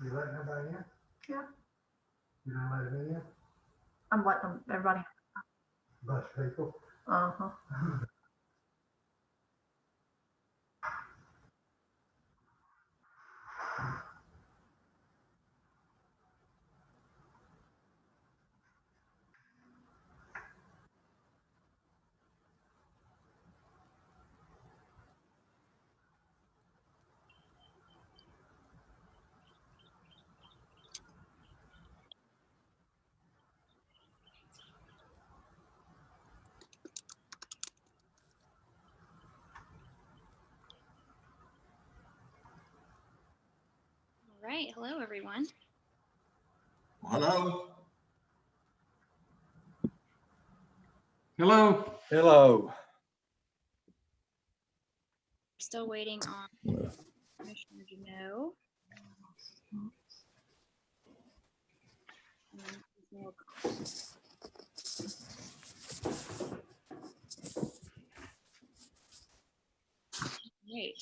You letting everybody in? Yeah. You don't let me in? I'm letting everybody. Bunch of people. Uh-huh. All right, hello everyone. Hello. Hello. Hello. We're still waiting on Commissioner Jano. Great.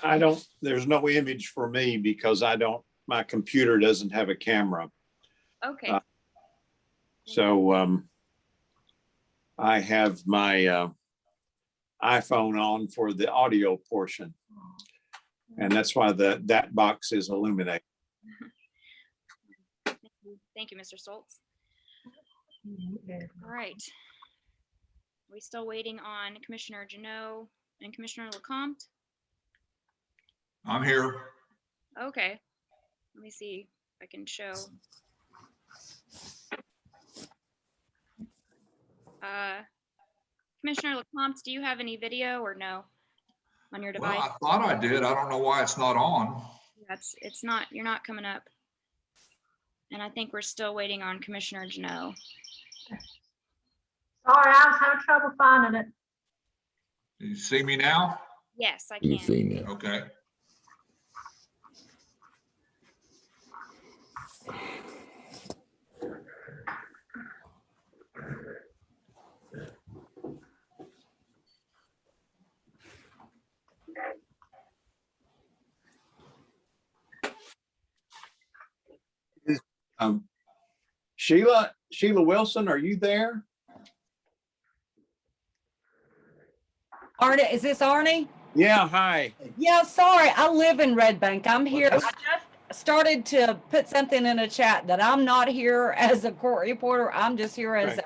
I don't, there's no image for me because my computer doesn't have a camera. Okay. So I have my iPhone on for the audio portion. And that's why that box is illuminated. Thank you, Mr. Stoltz. All right. Are we still waiting on Commissioner Jano and Commissioner Lecomte? I'm here. Okay. Let me see if I can show. Commissioner Lecomte, do you have any video or no on your Well, device? I thought I did. I don't know why it's not on. It's not, you're not coming up. And I think we're still waiting on Commissioner Jano. Sorry, I was having trouble finding it. Can you see me now? Yes, I You can. see me? Okay. Sheila Wilson, are you there? Arnie, is this Arnie? Yeah, hi. Yeah, sorry, I live in Red Bank. I'm here. I just started to put something in a chat that I'm not here as a court reporter. I'm just here as a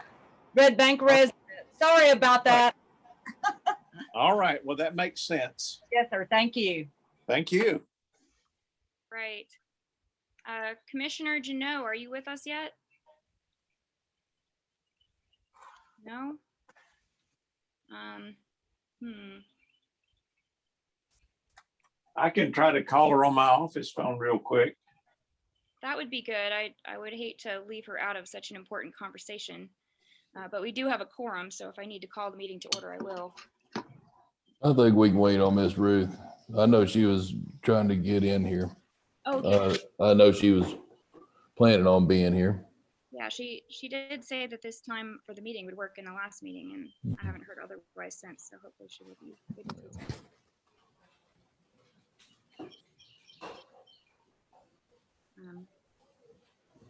Red Bank resident. Sorry about that. All right. Well, that makes sense. Yes, sir. Thank you. Thank you. Right. Commissioner Jano, are you with us yet? No? I can try to call her on my office phone real quick. That would be good. I would hate to leave her out of such an important conversation. But we do have a quorum, so if I need to call the meeting to order, I will. I think we can wait on Miss Ruth. I know she was trying to get in here. Oh, yeah. I know she was planning on being here. Yeah, she did say that this time for the meeting would work in the last meeting, and I haven't heard otherwise since, so hopefully she will be able to attend.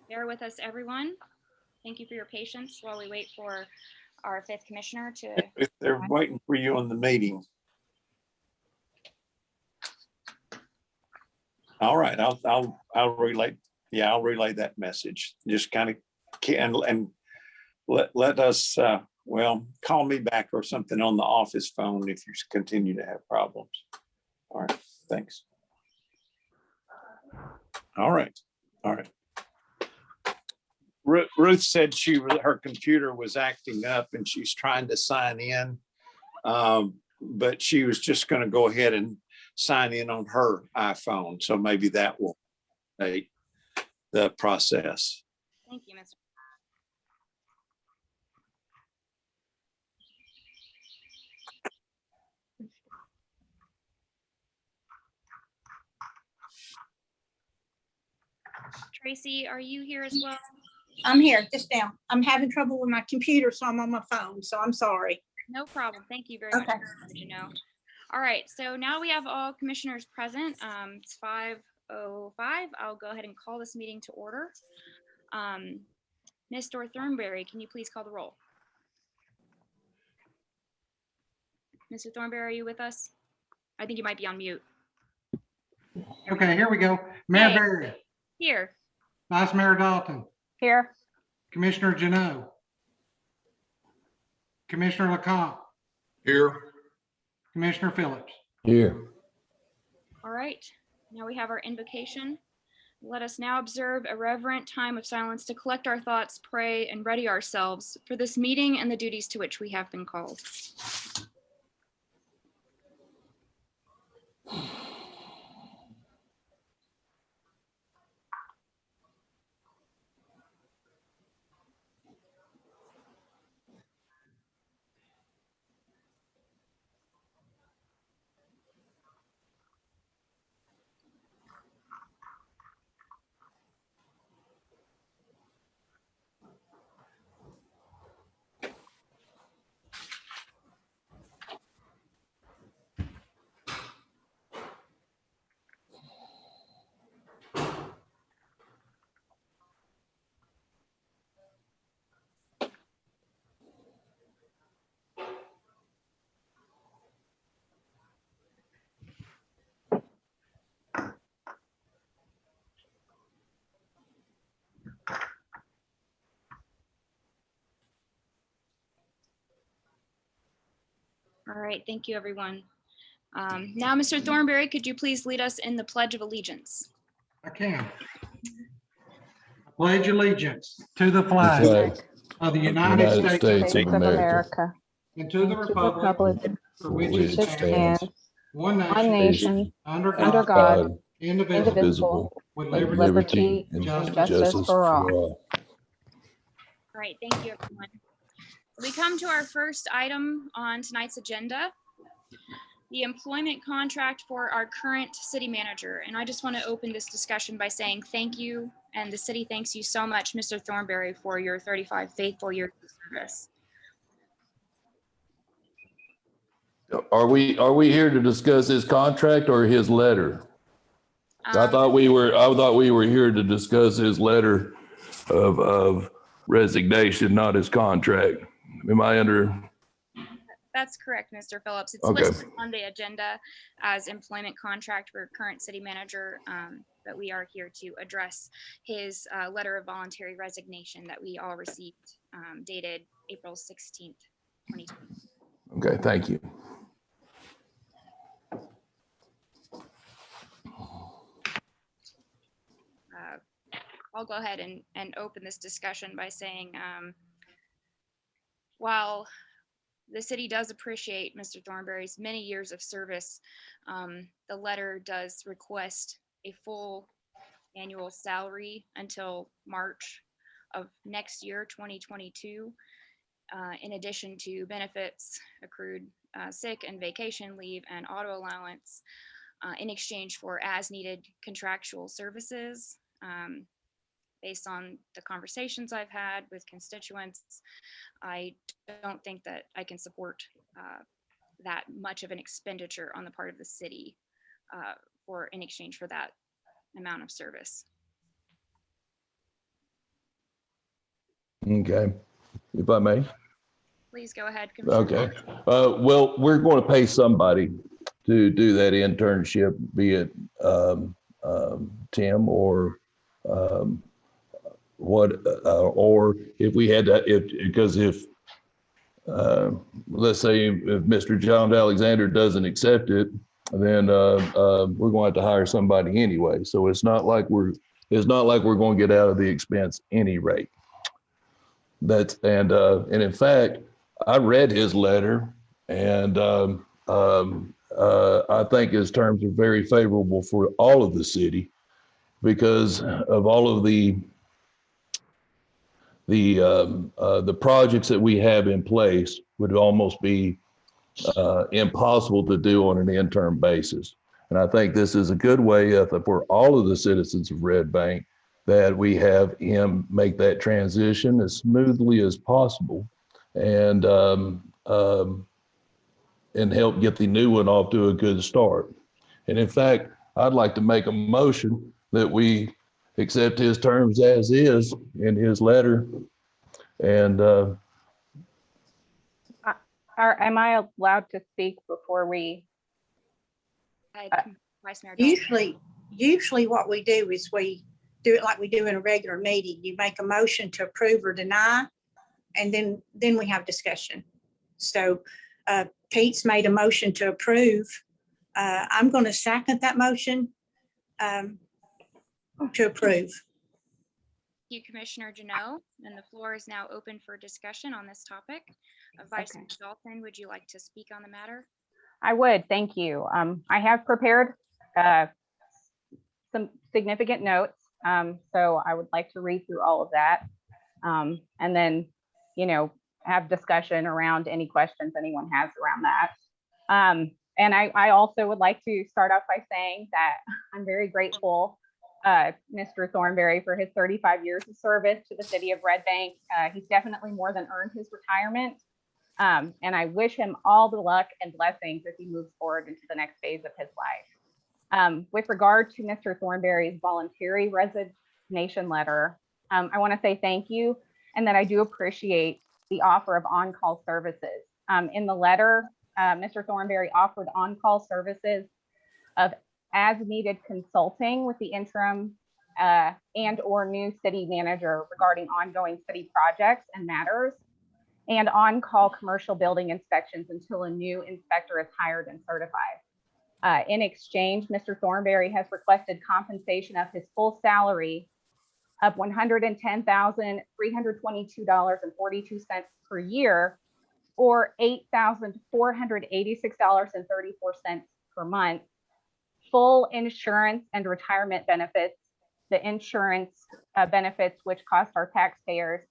Bear with us, everyone. Thank you for your patience while we wait for our fifth commissioner to. If they're waiting for you on the meeting. All right, I'll relay. Yeah, I'll relay that message. Just kind of can and let us. Well, call me back or something on the office phone if you continue to have problems. All right, thanks. All right. Ruth said her computer was acting up and she's trying to sign in, but she was just going to go ahead and sign in on her iPhone. So maybe that will. the process. Thank you, Mr. Tracy, are you here as well? I'm here, just now. I'm having trouble with my computer, so I'm on my phone, so I'm sorry. No problem. Thank you very much. Okay. For letting me know. All right, so now we have all commissioners present. It's 5:05. I'll go ahead and call this meeting to order. Mr. Thornberry, can you please call the roll? Mr. Thornberry, are you with us? I think you might be on mute. Okay, here we go. Mayor Hey. Barry, Here. Vice Mayor Dalton, Here. Commissioner Jano, Commissioner LeCompte, Here. Commissioner Phillips. Here. All right, now we have our invocation. Let us now observe a reverent time of silence to collect our thoughts, pray, and ready ourselves for this meeting and the duties to which we have been called. All right, thank you, everyone. Now, Mr. Thornberry, could you please lead us in the Pledge of Allegiance? I can. I pledge allegiance to the The flag flag of the of the United States of America, and to the republic for which it which stands, stands one one nation, nation, under under God, God, indivisible, indivisible, with with liberty liberty and justice justice for all. All right, thank you, everyone. We come to our first item on tonight's agenda, the employment contract for our current city manager. And I just want to open this discussion by saying thank you. And the city thanks you so much, Mr. Thornberry, for your 35 faithful years of service. Are we here to discuss his contract or his letter? I thought we were here to discuss his letter of resignation, not his contract. Am I under? That's correct, Mr. Phillips. It's Okay. listed on the agenda as employment contract for current city manager, but we are here to address his letter of voluntary resignation that we all received, dated April 16th, 2020. Okay, thank you. I'll go ahead and open this discussion by saying, while the city does appreciate Mr. Thornberry's many years of service, the letter does request a full annual salary until March of next year, 2022, in addition to benefits, accrued sick and vacation leave, and auto allowance, in exchange for as needed contractual services. Based on the conversations I've had with constituents, I don't think that I can support that much of an expenditure on the part of the city for in exchange for that amount of service. Okay, if I may. Please go ahead, Commissioner. Okay. Well, we're going to pay somebody to do that internship, be it Tim or or if we had to, because if let's say if Mr. John Alexander doesn't accept it, then we're going to have to hire somebody anyway. So it's not like we're going to get out of the expense any rate. And in fact, I read his letter, and I think his terms are very favorable for all of the city. because of all of the projects that we have in place would almost be impossible to do on an interim basis. And I think this is a good way for all of the citizens of Red Bank that we have him make that transition as smoothly as possible and help get the new one off to a good start. And in fact, I'd like to make a motion that we accept his terms as is in his letter. And Am I allowed to speak before we? Vice Mayor Dawson. Usually what we do is we do it like we do in a regular meeting. You make a motion to approve or deny, and then we have discussion. So Pete's made a motion to approve. I'm going to second that motion to approve. Thank you, Commissioner Jeanneau, and the floor is now open for discussion on this topic. Vice Mayor Dalton, would you like to speak on the matter? I would, thank you. I have prepared some significant notes, so I would like to read through all of that, and then, have discussion around any questions anyone has around that. And I also would like to start off by saying that I'm very grateful, Mr. Thornberry, for his 35 years of service to the city of Red Bank. He's definitely more than earned his retirement. And I wish him all the luck and blessings as he moves forward into the next phase of his life. With regard to Mr. Thornberry's voluntary resignation letter, I want to say thank you, and that I do appreciate the offer of on-call services. In the letter, Mr. Thornberry offered on-call services of as-needed consulting with the interim and or new city manager regarding ongoing city projects and matters, and on-call commercial building inspections until a new inspector is hired and certified. In exchange, Mr. Thornberry has requested compensation of his full salary of $110,322.42 per year, or $8,486.34 per month, full insurance and retirement benefits, the insurance benefits which cost our taxpayers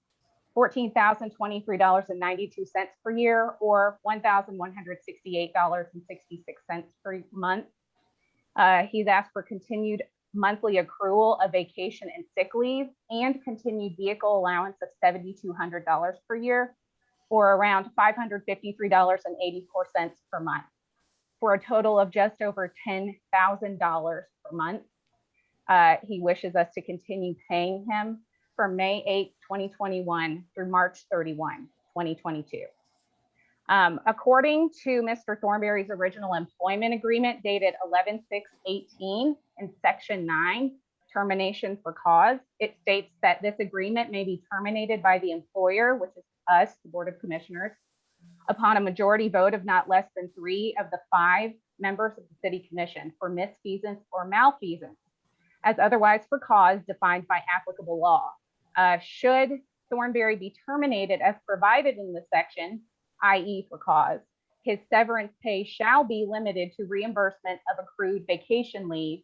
$14,023.92 per year, or $1,168.66 per month. He's asked for continued monthly accrual of vacation and sick leave and continued vehicle allowance of $7,200 per year, or around $553.84 per month, for a total of just over $10,000 per month. He wishes us to continue paying him from May 8, 2021 through March 31, 2022. According to Mr. Thornberry's original employment agreement dated 11/6/18 in Section 9, termination for cause, it states that this agreement may be terminated by the employer, which is us, the Board of Commissioners, upon a majority vote of not less than 3 of the 5 members of the City Commission for misfeasance or malfeasance, as otherwise for cause defined by applicable law. Should Thornberry be terminated as provided in this section, i.e. for cause, his severance pay shall be limited to reimbursement of accrued vacation leave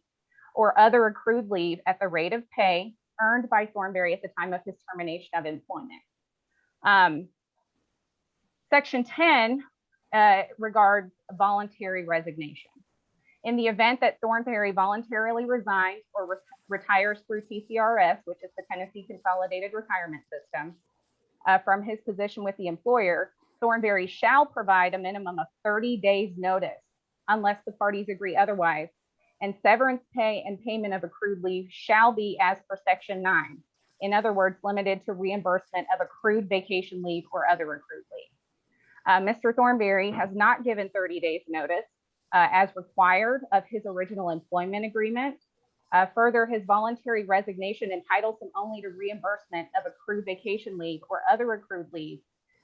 or other accrued leave at the rate of pay earned by Thornberry at the time of his termination of employment. Section 10 regards voluntary resignation. In the event that Thornberry voluntarily resigns or retires through TCRS, which is the Tennessee Consolidated Retirement System, from his position with the employer, Thornberry shall provide a minimum of 30 days notice unless the parties agree otherwise, and severance pay and payment of accrued leave shall be as per Section 9. In other words, limited to reimbursement of accrued vacation leave or other accrued leave. Mr. Thornberry has not given 30 days notice as required of his original employment agreement. Further, his voluntary resignation entitles him only to reimbursement of accrued vacation leave or other accrued leave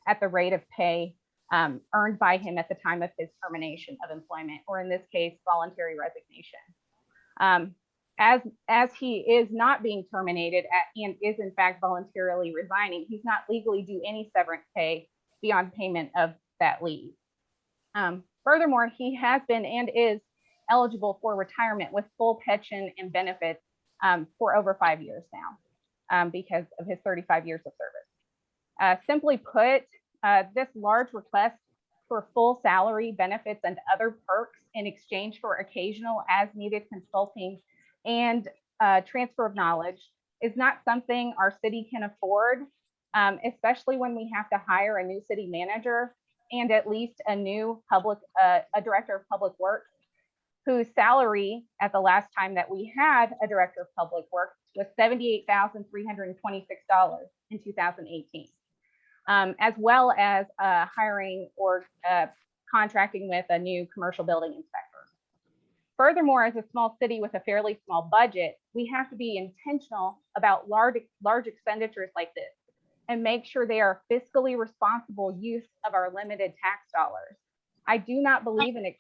at the rate of pay earned by him at the time of his termination of employment, or in this case, voluntary resignation. As he is not being terminated and is in fact voluntarily resigning, he's not legally due any severance pay beyond payment of that leave. Furthermore, he has been and is eligible for retirement with full pension and benefits for over 5 years now because of his 35 years of service. Simply put, this large request for full salary, benefits, and other perks in exchange for occasional as-needed consulting and transfer of knowledge is not something our city can afford, especially when we have to hire a new city manager and at least a new a director of public works, whose salary at the last time that we had a director of public works was $78,326 in 2018, as well as hiring or contracting with a new commercial building inspector. Furthermore, as a small city with a fairly small budget, we have to be intentional about large expenditures like this and make sure they are fiscally responsible use of our limited tax dollars. I do not believe an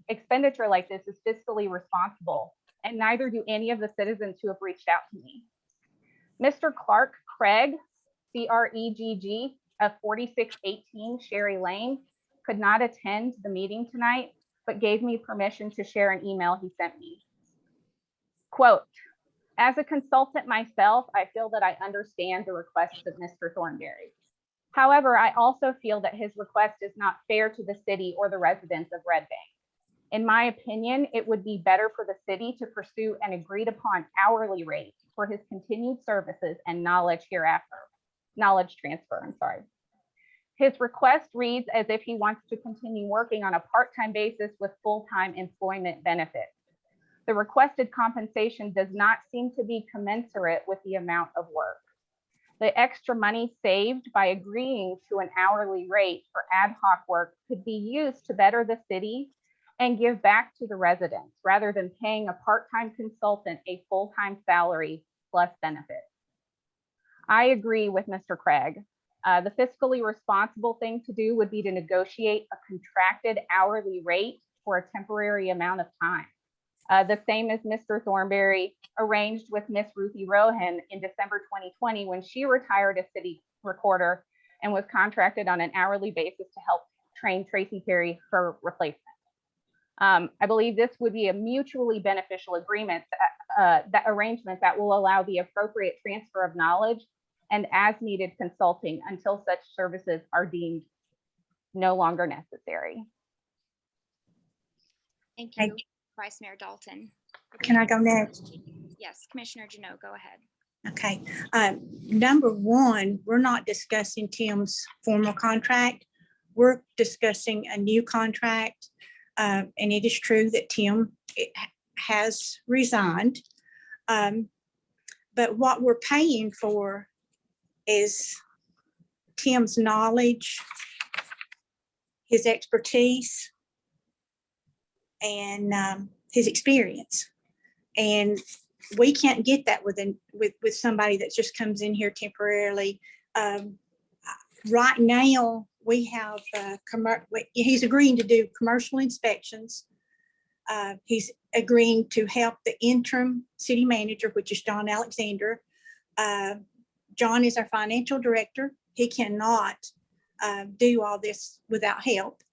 expenditure like this is fiscally responsible, and neither do any of the citizens who have reached out to me. Mr. Craig, C-R-E-G-G, of 4618 Sherry Lane, could not attend the meeting tonight, but gave me permission to share an email he sent me. Quote, as a consultant myself, I feel that I understand the requests of Mr. Thornberry. However, I also feel that his request is not fair to the city or the residents of Red Bank. In my opinion, it would be better for the city to pursue an agreed upon hourly rate for his continued services and knowledge transfer, I'm sorry. His request reads as if he wants to continue working on a part-time basis with full-time employment benefits. The requested compensation does not seem to be commensurate with the amount of work. The extra money saved by agreeing to an hourly rate for ad hoc work could be used to better the city and give back to the residents rather than paying a part-time consultant a full-time salary plus benefits. I agree with Mr. Craig. The fiscally responsible thing to do would be to negotiate a contracted hourly rate for a temporary amount of time. The same as Mr. Thornberry arranged with Miss Ruthie Rohan in December 2020 when she retired as city recorder and was contracted on an hourly basis to help train Tracy Perry for replacement. I believe this would be a mutually beneficial agreement, that arrangement that will allow the appropriate transfer of knowledge and as needed consulting until such services are deemed no longer necessary. Thank you, Vice Mayor Dalton. Can I go next? Yes, Commissioner Jeanot, go ahead. Okay. Number one, we're not discussing Tim's formal contract. We're discussing a new contract. And it is true that Tim has resigned. But what we're paying for is Tim's knowledge, his expertise, and his experience. And we can't get that with somebody that just comes in here temporarily. Right now, we have he's agreeing to do commercial inspections. He's agreeing to help the interim city manager, which is John Alexander. John is our financial director. He cannot do all this without help.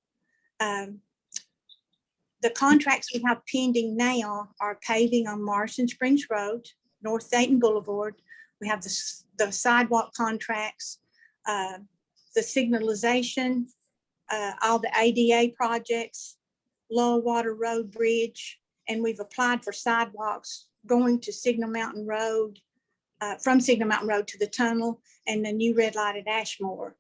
The contracts we have pending now are paving on Morrison Springs Road, North Dayton Boulevard. We have the sidewalk contracts, the signalization, all the ADA projects, Lower Water Road Bridge, and we've applied for sidewalks going to Signal Mountain Road, from Signal Mountain Road to the tunnel, and the new red light at Ashmore.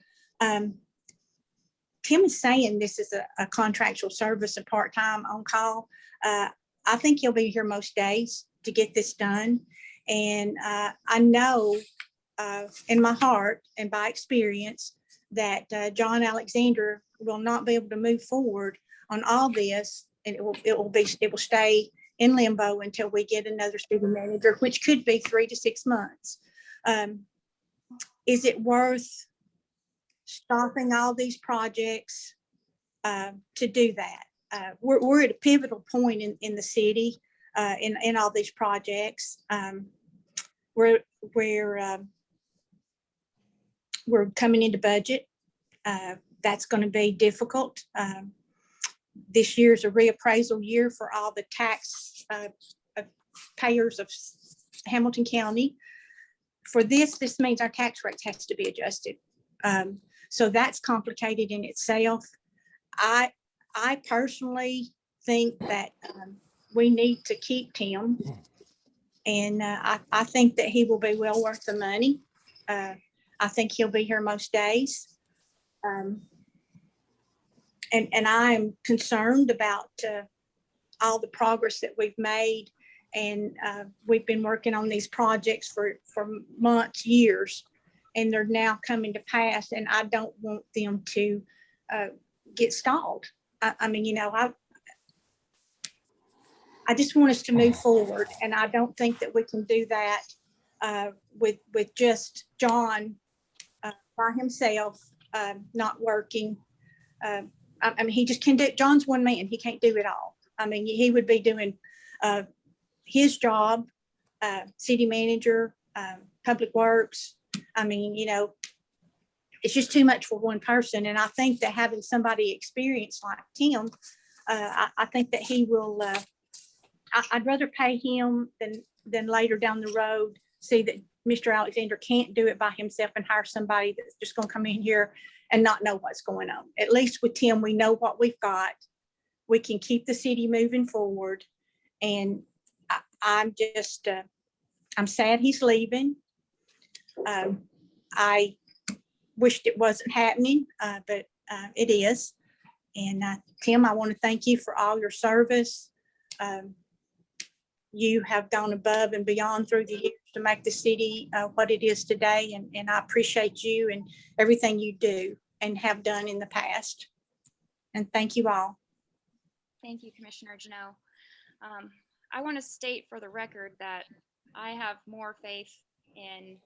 Tim is saying this is a contractual service, a part-time on call. I think he'll be here most days to get this done. And I know in my heart and by experience that John Alexander will not be able to move forward on all this, and it will stay in limbo until we get another city manager, which could be 3 to 6 months. Is it worth stopping all these projects to do that? We're at a pivotal point in the city in all these projects. We're coming into budget. That's going to be difficult. This year's a reappraisal year for all the tax payers of Hamilton County. For this means our tax rates has to be adjusted. So that's complicated in itself. I personally think that we need to keep Tim. And I think that he will be well worth the money. I think he'll be here most days. And I'm concerned about all the progress that we've made. And we've been working on these projects for months, years, and they're now coming to pass. And I don't want them to get stalled. I mean, you know, I just want us to move forward. And I don't think that we can do that with just John by himself, not working. I mean, he just can't do it. John's one man. He can't do it all. I mean, he would be doing his job, city manager, public works. I mean, you know, it's just too much for one person. And I think that having somebody experienced like Tim, I think that he will, I'd rather pay him than later down the road, see that Mr. Alexander can't do it by himself and hire somebody that's just going to come in here and not know what's going on. At least with Tim, we know what we've got. We can keep the city moving forward. And I'm just, I'm sad he's leaving. I wished it wasn't happening, but it is. And Tim, I want to thank you for all your service. You have gone above and beyond through the years to make the city what it is today. And I appreciate you and everything you do and have done in the past. And thank you all. Thank you, Commissioner Janot. I want to state for the record that I have more faith in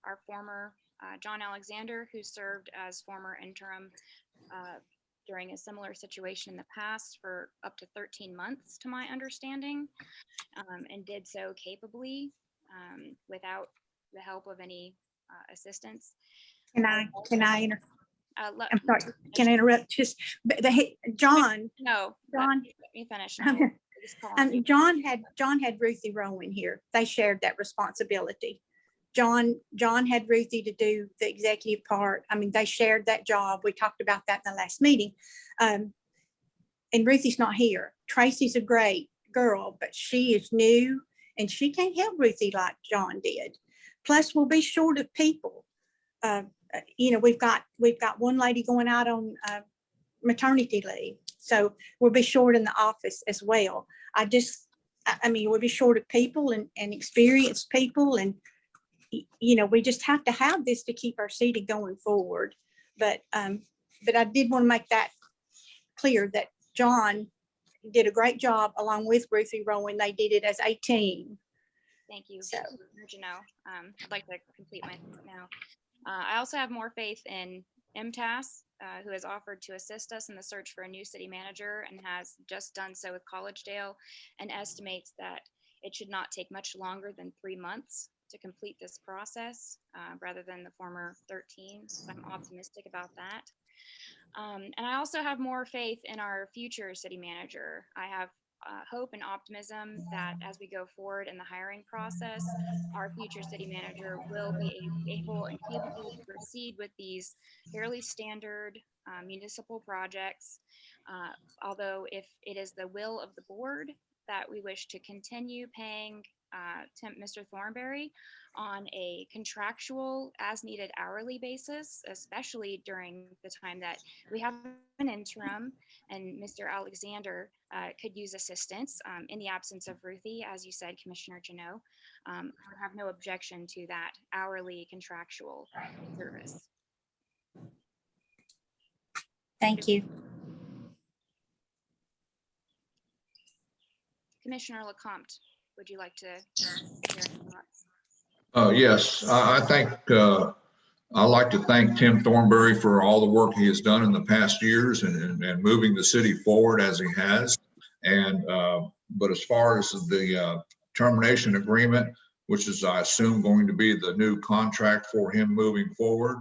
our former John Alexander, who served as former interim during a similar situation in the past for up to 13 months, to my understanding, and did so capably without the help of any assistance. Can I I'm I'm sorry, can I interrupt? Just John. No, John. let me finish. John had Ruthie Rowan here. They shared that responsibility. John had Ruthie to do the executive part. I mean, they shared that job. We talked about that in the last meeting. And Ruthie's not here. Tracy's a great girl, but she is new and she can't help Ruthie like John did. Plus, we'll be short of people. You know, we've got one lady going out on maternity leave. So we'll be short in the office as well. I mean, we'll be short of people and experienced people. And, you know, we just have to have this to keep our city going forward. But I did want to make that clear that John did a great job along with Ruthie Rowan. They did it as a team. Thank you, Janot. I'd like to complete my thought now. I also have more faith in MTAS, who has offered to assist us in the search for a new city manager and has just done so with Collegedale, and estimates that it should not take much longer than 3 months to complete this process rather than the former 13. So I'm optimistic about that. And I also have more faith in our future city manager. I have hope and optimism that as we go forward in the hiring process, our future city manager will be able and capable to proceed with these fairly standard municipal projects. Although if it is the will of the board that we wish to continue paying Mr. Thornberry on a contractual as needed hourly basis, especially during the time that we have an interim and Mr. Alexander could use assistance in the absence of Ruthie, as you said, Commissioner Janot. I have no objection to that hourly contractual service. Thank you. Commissioner Lecomte, would you like to share any thoughts? Yes, I think I'd like to thank Tim Thornberry for all the work he has done in the past years and moving the city forward as he has. And but as far as the termination agreement, which is, I assume, going to be the new contract for him moving forward,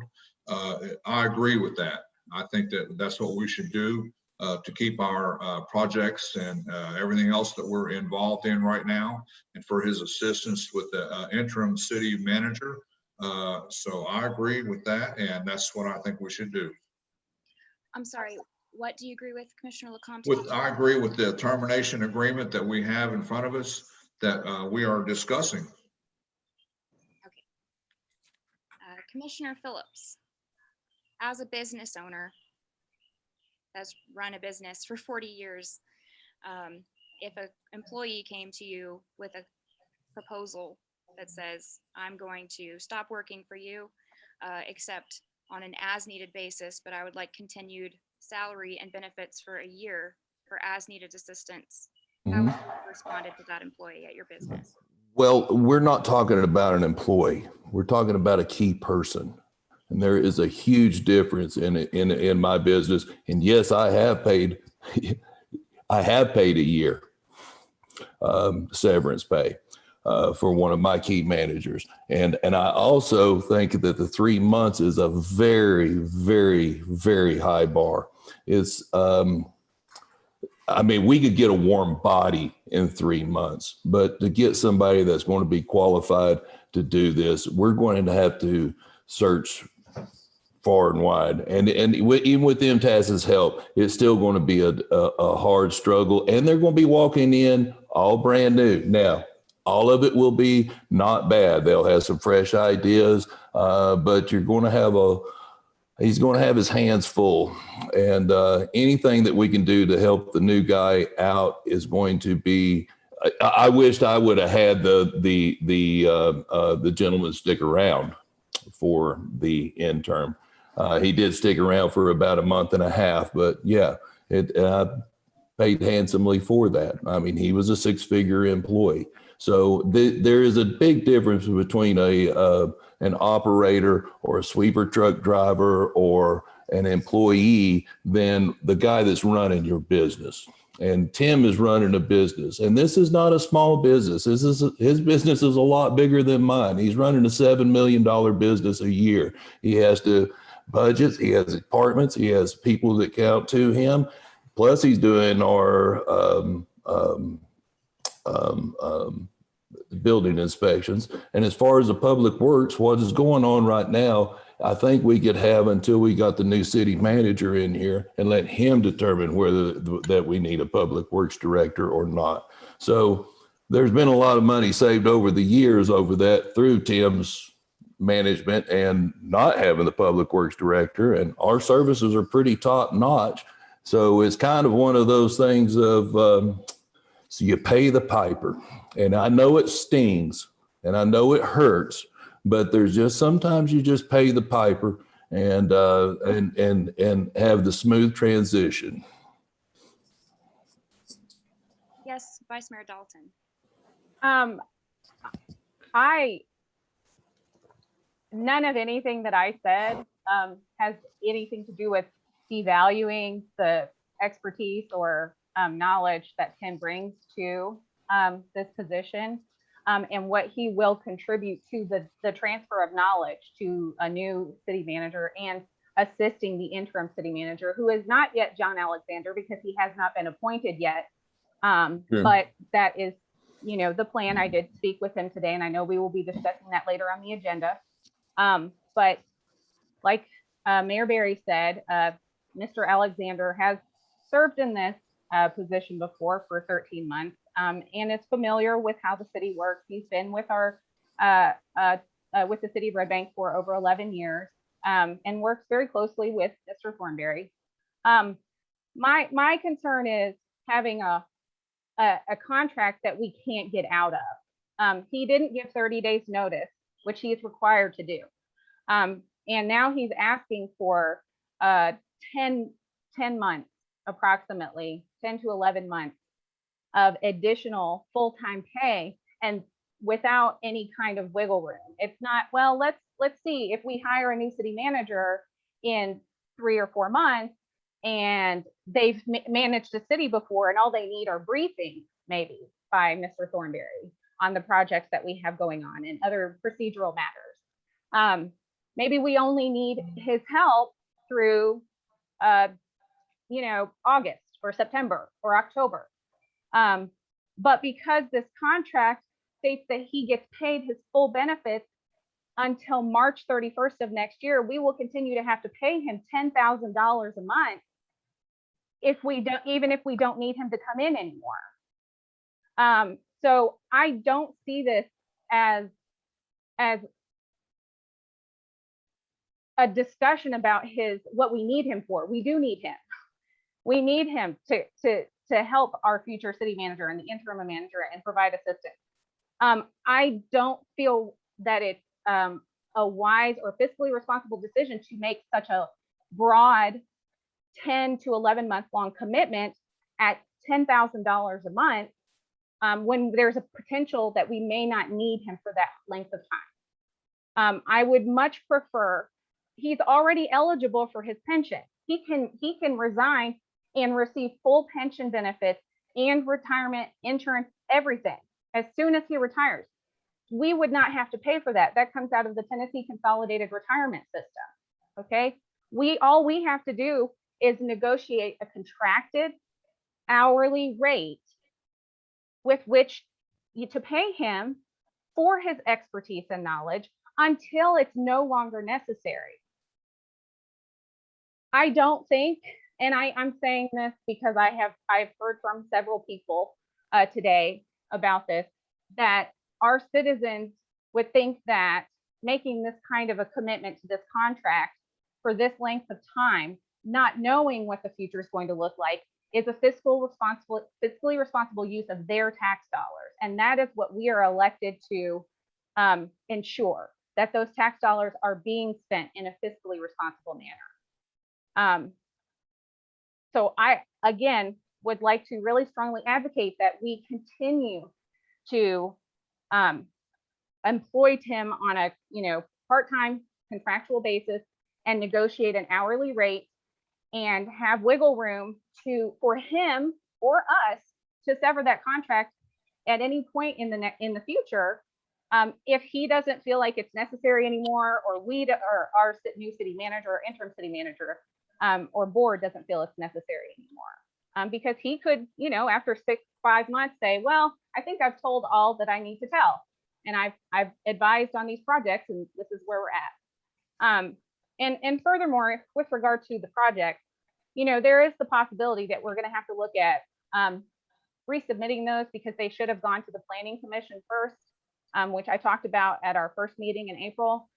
I agree with that. I think that that's what we should do. to keep our projects and everything else that we're involved in right now, and for his assistance with the interim city manager. So I agree with that, and that's what I think we should do. I'm sorry, what do you agree with, Commissioner LeCompte? I agree with the termination agreement that we have in front of us that we are discussing. Commissioner Phillips, as a business owner that's run a business for 40 years, if an employee came to you with a proposal that says, I'm going to stop working for you, except on an as-needed basis, but I would like continued salary and benefits for a year for as-needed assistance, how would you have responded to that employee at your business? Well, we're not talking about an employee. We're talking about a key person. And there is a huge difference in my business. And yes, I have paid a year severance pay for one of my key managers. And I also think that the 3 months is a very, very, very high bar. It's, I mean, we could get a warm body in 3 months, but to get somebody that's going to be qualified to do this, we're going to have to search far and wide. And even with MTAS's help, it's still going to be a hard struggle. And they're going to be walking in all brand new. Now, all of it will be not bad. They'll have some fresh ideas, but you're going to have he's going to have his hands full, and anything that we can do to help the new guy out is going to be. I wished I would have had the gentleman stick around for the interim. He did stick around for about a month and a half, but yeah, I paid handsomely for that. I mean, he was a 6-figure employee. So there is a big difference between an operator or a sweeper truck driver or an employee than the guy that's running your business. And Tim is running a business, and this is not a small business. His business is a lot bigger than mine. He's running a $7 million business a year. He has to budget. He has departments. He has people that count to him. Plus, he's doing our building inspections. And as far as the public works, what is going on right now, I think we could have until we got the new city manager in here and let him determine whether that we need a public works director or not. So there's been a lot of money saved over the years over that through Tim's management and not having the public works director, and our services are pretty top notch. So it's kind of one of those things of, so you pay the piper, and I know it stings and I know it hurts, but there's just sometimes you just pay the piper and have the smooth transition. Yes, Vice Mayor Dalton. None of anything that I said has anything to do with devaluing the expertise or knowledge that Tim brings to this position, and what he will contribute to the transfer of knowledge to a new city manager and assisting the interim city manager, who is not yet John Alexander because he has not been appointed yet. Sure. But that is, the plan. I did speak with him today, and I know we will be discussing that later on the agenda. But like Mayor Berry said, Mr. Alexander has served in this position before for 13 months, and is familiar with how the city works. He's been with with the city of Red Bank for over 11 years, and works very closely with Mr. Thornberry. My concern is having a contract that we can't get out of. He didn't give 30 days notice, which he is required to do. And now he's asking for 10 months, approximately 10 to 11 months of additional full-time pay, and without any kind of wiggle room. It's not, well, let's see if we hire a new city manager in 3 or 4 months and they've managed a city before and all they need are briefings maybe by Mr. Thornberry on the projects that we have going on and other procedural matters. Maybe we only need his help through August or September or October. But because this contract states that he gets paid his full benefits until March 31st of next year, we will continue to have to pay him $10,000 a month even if we don't need him to come in anymore. So I don't see this as a discussion about what we need him for. We do need him. We need him to help our future city manager and the interim manager and provide assistance. I don't feel that it's a wise or fiscally responsible decision to make such a broad 10 to 11 month long commitment at $10,000 a month when there's a potential that we may not need him for that length of time. I would much prefer, he's already eligible for his pension. He can resign and receive full pension benefits and retirement insurance, everything, as soon as he retires. We would not have to pay for that. That comes out of the Tennessee Consolidated Retirement System. Okay. All we have to do is negotiate a contracted hourly rate with which to pay him for his expertise and knowledge until it's no longer necessary. I don't think, and I'm saying this because I've heard from several people today about this, that our citizens would think that making this kind of a commitment to this contract for this length of time, not knowing what the future is going to look like, is a fiscally responsible use of their tax dollars. And that is what we are elected to ensure, that those tax dollars are being spent in a fiscally responsible manner. So I, again, would like to really strongly advocate that we continue to employ Tim on a part-time contractual basis and negotiate an hourly rate and have wiggle room for him or us to sever that contract at any point in the future if he doesn't feel like it's necessary anymore, or our new city manager or interim city manager or board doesn't feel it's necessary anymore. Because he could, after 5 months say, well, I think I've told all that I need to tell, and I've advised on these projects, and this is where we're at. And furthermore, with regard to the project, there is the possibility that we're going to have to look at resubmitting those, because they should have gone to the Planning Commission first, which I talked about at our first meeting in April.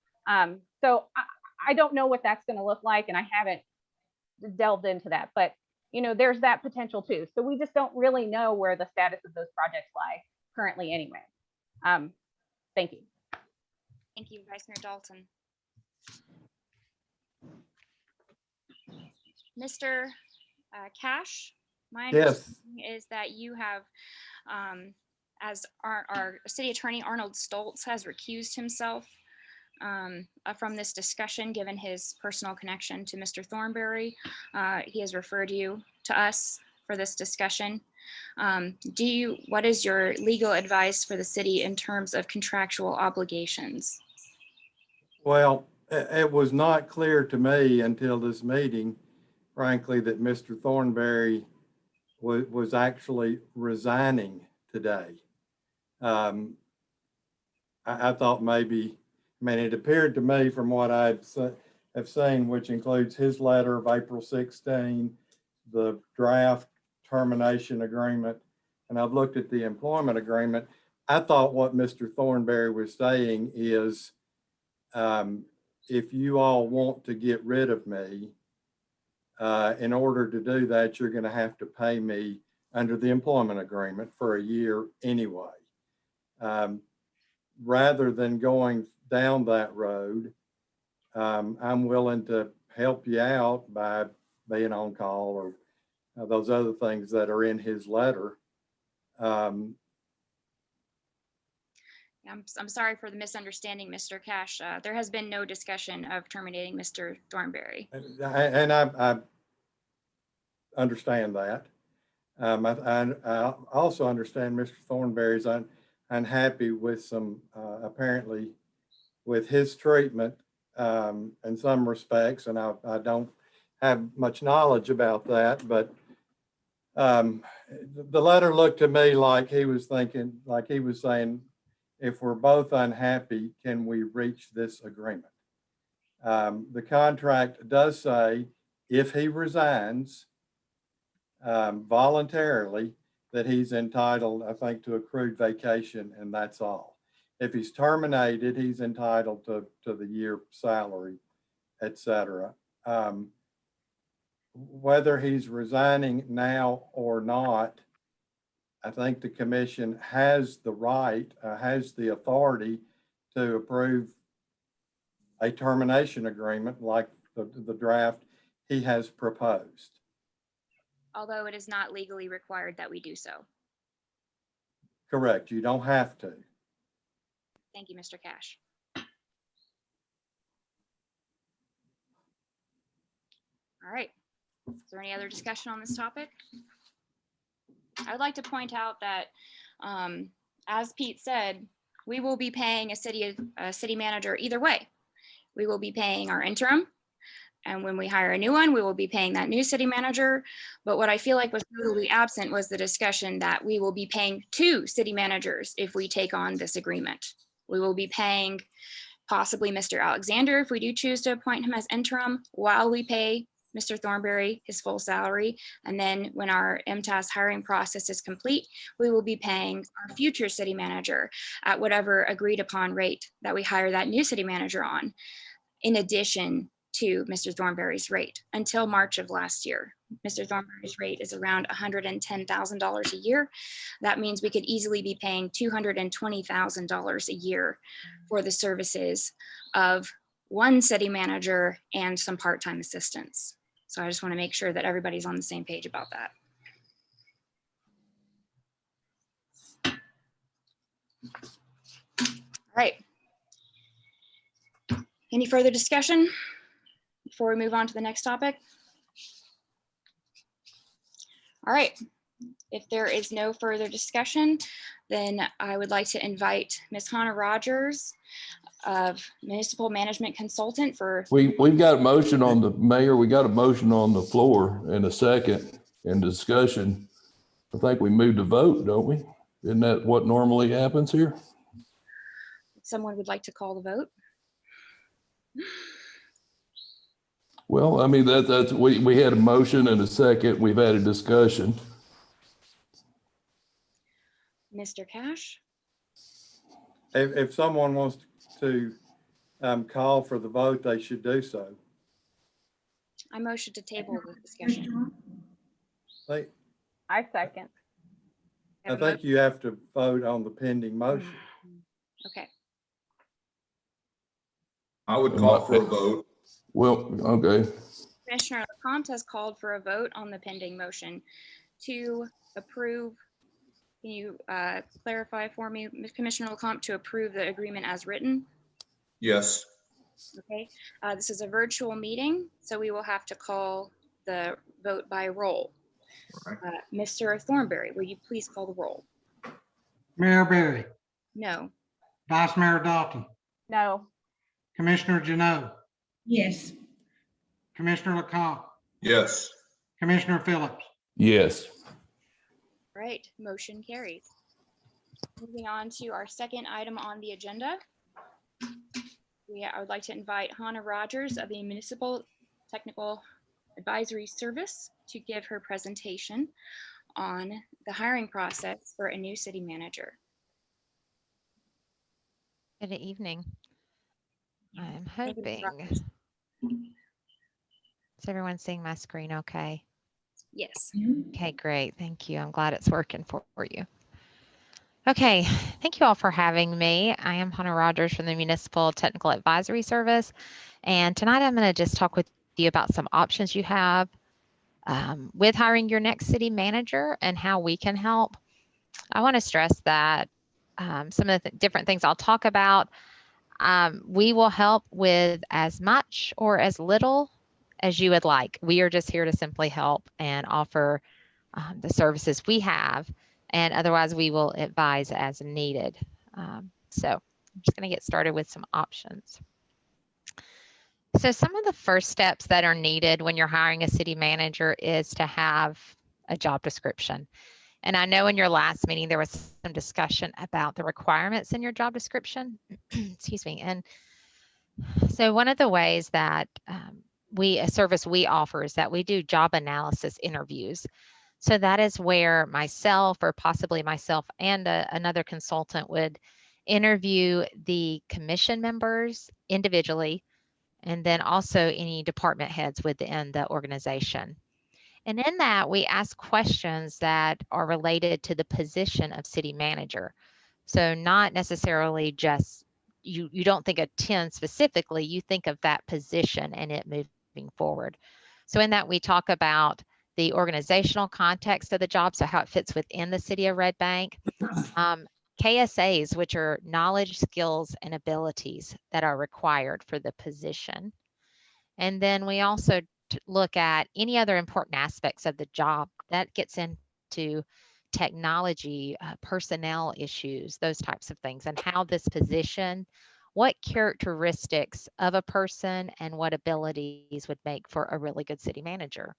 So I don't know what that's going to look like, and I haven't delved into that, but there's that potential too. So we just don't really know where the status of those projects lie currently anyway. Thank you. Thank you, Vice Mayor Dalton. Mr. Cash, my understanding is that you have, as our city attorney Arnold Stoltz has recused himself from this discussion, given his personal connection to Mr. Thornberry. He has referred you to us for this discussion. What is your legal advice for the city in terms of contractual obligations? Well, it was not clear to me until this meeting, frankly, that Mr. Thornberry was actually resigning today. I thought maybe, it appeared to me from what I have seen, which includes his letter of April 16, the draft termination agreement, and I've looked at the employment agreement. I thought what Mr. Thornberry was saying is, if you all want to get rid of me, in order to do that, you're going to have to pay me under the employment agreement for a year anyway. Rather than going down that road, I'm willing to help you out by being on call or those other things that are in his letter. I'm sorry for the misunderstanding, Mr. Cash. There has been no discussion of terminating Mr. Thornberry. And I understand that. I also understand Mr. Thornberry's unhappy with some, apparently, with his treatment in some respects, and I don't have much knowledge about that, but the letter looked to me like he was thinking, like he was saying, if we're both unhappy, can we reach this agreement? The contract does say if he resigns voluntarily, that he's entitled, I think, to accrued vacation, and that's all. If he's terminated, he's entitled to the year salary, et cetera. Whether he's resigning now or not, I think the commission has the right, has the authority to approve a termination agreement like the draft he has proposed. Although it is not legally required that we do so. Correct. You don't have to. Thank you, Mr. Cash. All right. Is there any other discussion on this topic? I would like to point out that, as Pete said, we will be paying a city manager either way. We will be paying our interim, and when we hire a new one, we will be paying that new city manager. But what I feel like was totally absent was the discussion that we will be paying 2 city managers if we take on this agreement. We will be paying possibly Mr. Alexander if we do choose to appoint him as interim, while we pay Mr. Thornberry his full salary. And then when our MTAS hiring process is complete, we will be paying our future city manager at whatever agreed upon rate that we hire that new city manager on, in addition to Mr. Thornberry's rate. Until March of last year, Mr. Thornberry's rate is around $110,000 a year. That means we could easily be paying $220,000 a year for the services of one city manager and some part-time assistants. So I just want to make sure that everybody's on the same page about that. All right. Any further discussion before we move on to the next topic? All right. If there is no further discussion, then I would like to invite Ms. Hannah Rogers of Municipal Management Consultant for. We've got a motion on the mayor. We got a motion on the floor and a second in discussion. I think we moved to vote, don't we? Isn't that what normally happens here? If someone would like to call the vote. Well, I mean, we had a motion and a second. We've had a discussion. Mr. Cash? If someone wants to call for the vote, they should do so. I motion to table the discussion. I second. I think you have to vote on the pending motion. Okay. I would call for a vote. Well, okay. Commissioner LeCompte has called for a vote on the pending motion to approve. Can you clarify for me, Commissioner LeCompte, to approve the agreement as written? Yes. Okay. This is a virtual meeting, so we will have to call the vote by roll. Right. Mr. Thornberry, will you please call the roll? Mayor Berry, No. Vice Mayor Dalton, No. Commissioner Janot, Yes. Commissioner LeCompte, Yes. Commissioner Phillips. Yes. Right, motion carries. Moving on to our second item on the agenda. I would like to invite Hannah Rogers of the Municipal Technical Advisory Service to give her presentation on the hiring process for a new city manager. Good evening. I'm Thank you, Ms. hoping. Rogers. Is everyone seeing my screen okay? Yes. Okay, great. Thank you. I'm glad it's working for you. Okay, thank you all for having me. I am Hannah Rogers from the Municipal Technical Advisory Service. And tonight I'm going to just talk with you about some options you have with hiring your next city manager and how we can help. I want to stress that some of the different things I'll talk about, we will help with as much or as little as you would like. We are just here to simply help and offer the services we have, and otherwise we will advise as needed. So I'm just going to get started with some options. So some of the first steps that are needed when you're hiring a city manager is to have a job description. And I know in your last meeting, there was some discussion about the requirements in your job description. Excuse me. And so one of the ways that a service we offer is that we do job analysis interviews. So that is where myself or possibly myself and another consultant would interview the commission members individually, and then also any department heads within the organization. And in that, we ask questions that are related to the position of city manager. So not necessarily just, you don't think of 10 specifically, you think of that position and it moving forward. So in that, we talk about the organizational context of the job, so how it fits within the city of Red Bank. KSAs, which are knowledge, skills, and abilities that are required for the position. And then we also look at any other important aspects of the job that gets into technology, personnel issues, those types of things, and how this position, what characteristics of a person and what abilities would make for a really good city manager.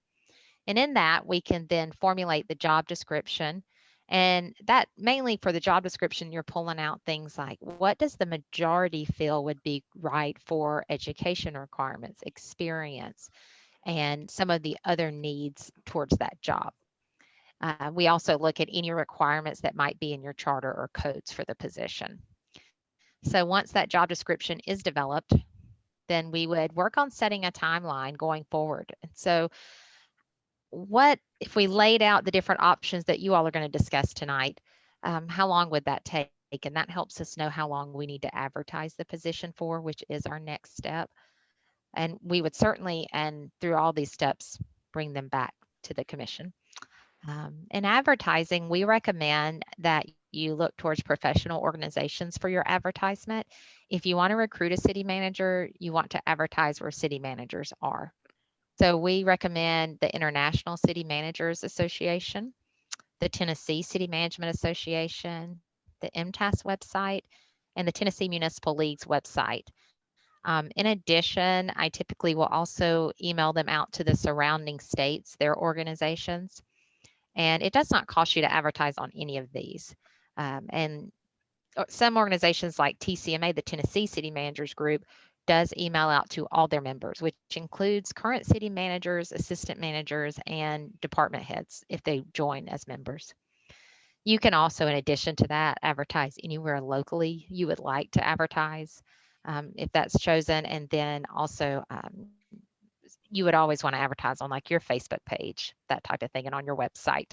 And in that, we can then formulate the job description. And that mainly for the job description, you're pulling out things like, what does the majority feel would be right for education requirements, experience, and some of the other needs towards that job. We also look at any requirements that might be in your charter or codes for the position. So once that job description is developed, then we would work on setting a timeline going forward. And so what if we laid out the different options that you all are going to discuss tonight, how long would that take? And that helps us know how long we need to advertise the position for, which is our next step. And we would certainly, and through all these steps, bring them back to the commission. In advertising, we recommend that you look towards professional organizations for your advertisement. If you want to recruit a city manager, you want to advertise where city managers are. So we recommend the International City Managers Association, the Tennessee City Management Association, the MTAS website, and the Tennessee Municipal League's website. In addition, I typically will also email them out to the surrounding states, their organizations. And it does not cost you to advertise on any of these. And some organizations like TCMA, the Tennessee City Managers Group, does email out to all their members, which includes current city managers, assistant managers, and department heads if they join as members. You can also, in addition to that, advertise anywhere locally you would like to advertise if that's chosen. And then also, you would always want to advertise on like your Facebook page, that type of thing, and on your website.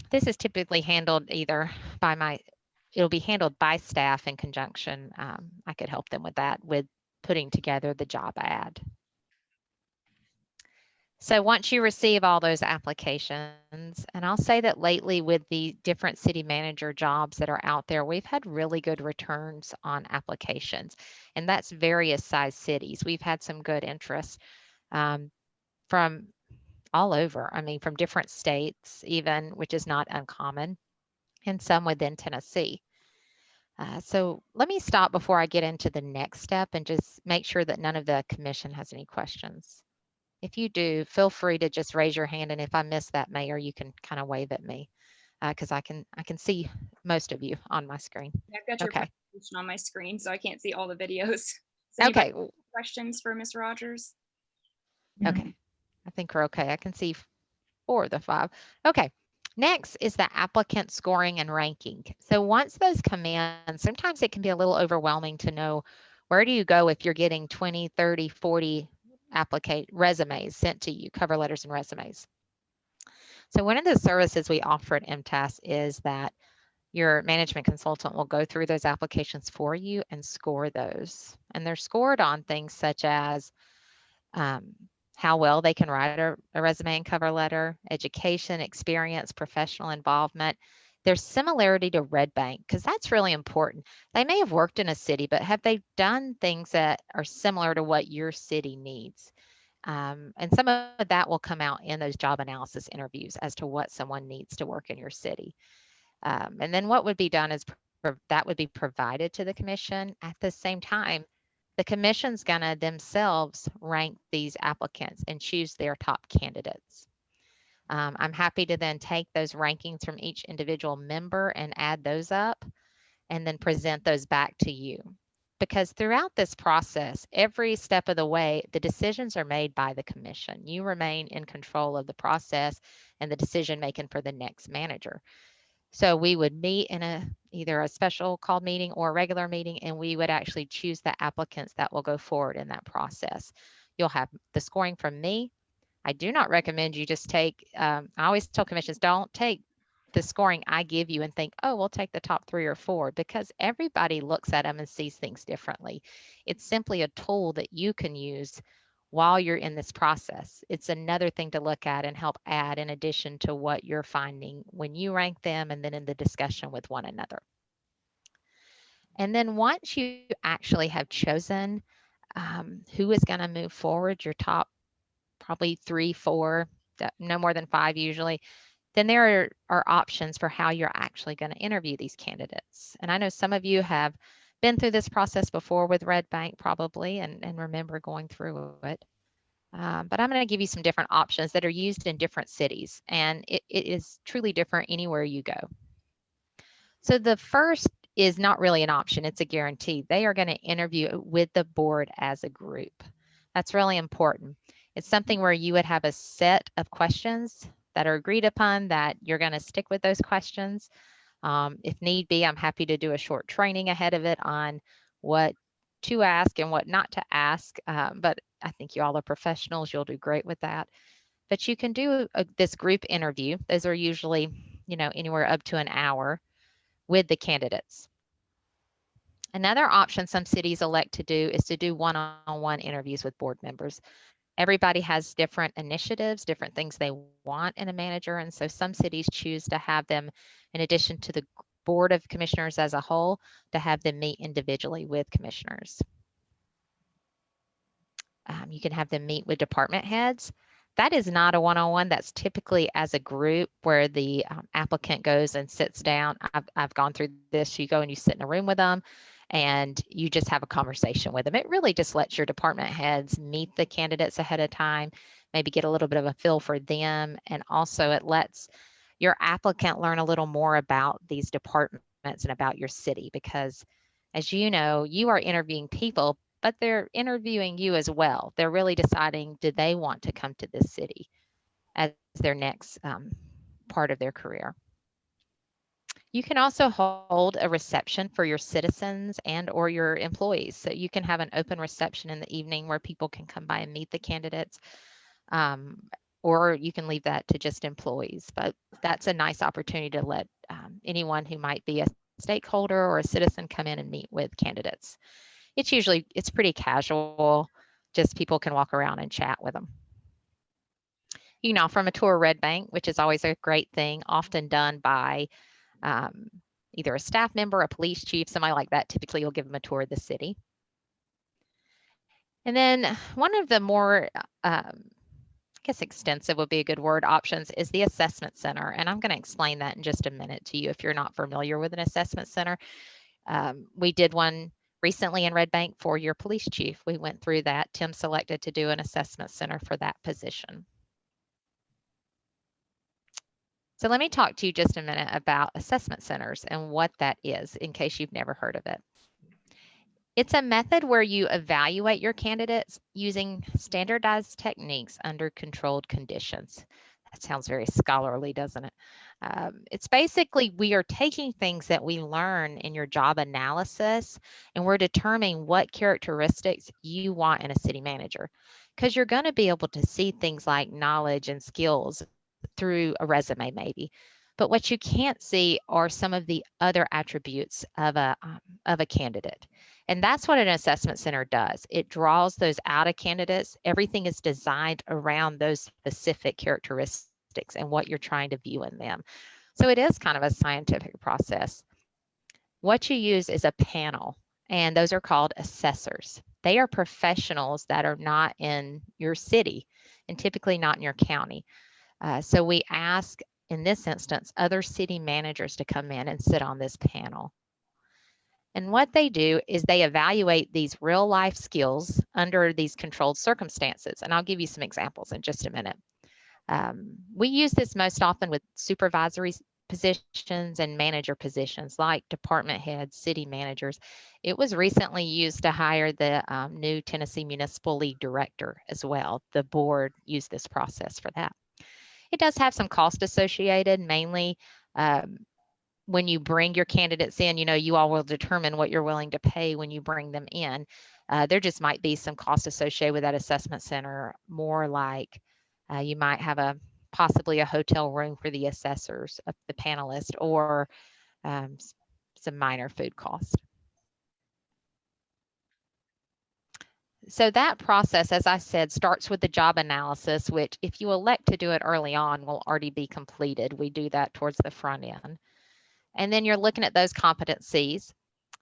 This is typically handled either by it'll be handled by staff in conjunction. I could help them with that, with putting together the job ad. So once you receive all those applications, and I'll say that lately with the different city manager jobs that are out there, we've had really good returns on applications, and that's various size cities. We've had some good interest from all over. I mean, from different states even, which is not uncommon, and some within Tennessee. So let me stop before I get into the next step and just make sure that none of the commission has any questions. If you do, feel free to just raise your hand, and if I miss that, Mayor, you can kind of wave at me because I can see most of you on my screen. I've got your Okay. presentation on my screen, so I can't see all the videos. Okay. Questions for Ms. Rogers? Okay. I think we're okay. I can see 4 of the 5. Okay. Next is the applicant scoring and ranking. So once those come in, sometimes it can be a little overwhelming to know where do you go if you're getting 20, 30, 40 resumes sent to you, cover letters and resumes. So one of the services we offer at MTAS is that your management consultant will go through those applications for you and score those. And they're scored on things such as how well they can write a resume and cover letter, education, experience, professional involvement, their similarity to Red Bank, because that's really important. They may have worked in a city, but have they done things that are similar to what your city needs? And some of that will come out in those job analysis interviews as to what someone needs to work in your city. And then what would be done is that would be provided to the commission. At the same time, The commission's gonna themselves rank these applicants and choose their top candidates. I'm happy to then take those rankings from each individual member and add those up and then present those back to you. Because throughout this process, every step of the way, the decisions are made by the commission. You remain in control of the process and the decision making for the next manager. So we would meet in either a special called meeting or a regular meeting, and we would actually choose the applicants that will go forward in that process. You'll have the scoring from me. I do not recommend you just take, I always tell commissions, don't take the scoring I give you and think, oh, we'll take the top 3 or 4, because everybody looks at them and sees things differently. It's simply a tool that you can use while you're in this process. It's another thing to look at and help add in addition to what you're finding when you rank them and then in the discussion with one another. And then once you actually have chosen who is going to move forward, your top probably 3, 4, no more than 5 usually, then there are options for how you're actually going to interview these candidates. And I know some of you have been through this process before with Red Bank probably and remember going through it. But I'm going to give you some different options that are used in different cities, and it is truly different anywhere you go. So the first is not really an option, it's a guarantee. They are going to interview with the board as a group. That's really important. It's something where you would have a set of questions that are agreed upon, that you're going to stick with those questions. If need be, I'm happy to do a short training ahead of it on what to ask and what not to ask. But I think you all are professionals. You'll do great with that. But you can do this group interview. Those are usually, anywhere up to an hour with the candidates. Another option some cities elect to do is to do one-on-one interviews with board members. Everybody has different initiatives, different things they want in a manager. And so some cities choose to have them, in addition to the board of commissioners as a whole, to have them meet individually with commissioners. You can have them meet with department heads. That is not a one-on-one. That's typically as a group where the applicant goes and sits down. I've gone through this. You go and you sit in a room with them and you just have a conversation with them. It really just lets your department heads meet the candidates ahead of time, maybe get a little bit of a feel for them. And also it lets your applicant learn a little more about these departments and about your city, because as you know, you are interviewing people, but they're interviewing you as well. They're really deciding, do they want to come to this city as their next part of their career? You can also hold a reception for your citizens and or your employees. So you can have an open reception in the evening where people can come by and meet the candidates, or you can leave that to just employees. But that's a nice opportunity to let anyone who might be a stakeholder or a citizen come in and meet with candidates. It's pretty casual, just people can walk around and chat with them. You can offer them a tour of Red Bank, which is always a great thing, often done by either a staff member, a police chief, somebody like that. Typically, you'll give them a tour of the city. And then one of the more, I guess extensive would be a good word, options is the assessment center. And I'm going to explain that in just a minute to you if you're not familiar with an assessment center. We did one recently in Red Bank for your police chief. We went through that. Tim selected to do an assessment center for that position. So let me talk to you just a minute about assessment centers and what that is, in case you've never heard of it. It's a method where you evaluate your candidates using standardized techniques under controlled conditions. That sounds very scholarly, doesn't it? It's basically, we are taking things that we learn in your job analysis and we're determining what characteristics you want in a city manager, because you're going to be able to see things like knowledge and skills through a resume maybe, but what you can't see are some of the other attributes of a candidate. And that's what an assessment center does. It draws those out of candidates. Everything is designed around those specific characteristics and what you're trying to view in them. So it is kind of a scientific process. What you use is a panel, and those are called assessors. They are professionals that are not in your city and typically not in your county. So we ask, in this instance, other city managers to come in and sit on this panel. And what they do is they evaluate these real life skills under these controlled circumstances. And I'll give you some examples in just a minute. We use this most often with supervisory positions and manager positions like department heads, city managers. It was recently used to hire the new Tennessee Municipal League director as well. The board used this process for that. It does have some cost associated, mainly when you bring your candidates in, you all will determine what you're willing to pay when you bring them in. There just might be some cost associated with that assessment center, more like you might have possibly a hotel room for the assessors, the panelists, or some minor food costs. So that process, as I said, starts with the job analysis, which if you elect to do it early on, will already be completed. We do that towards the front end. And then you're looking at those competencies.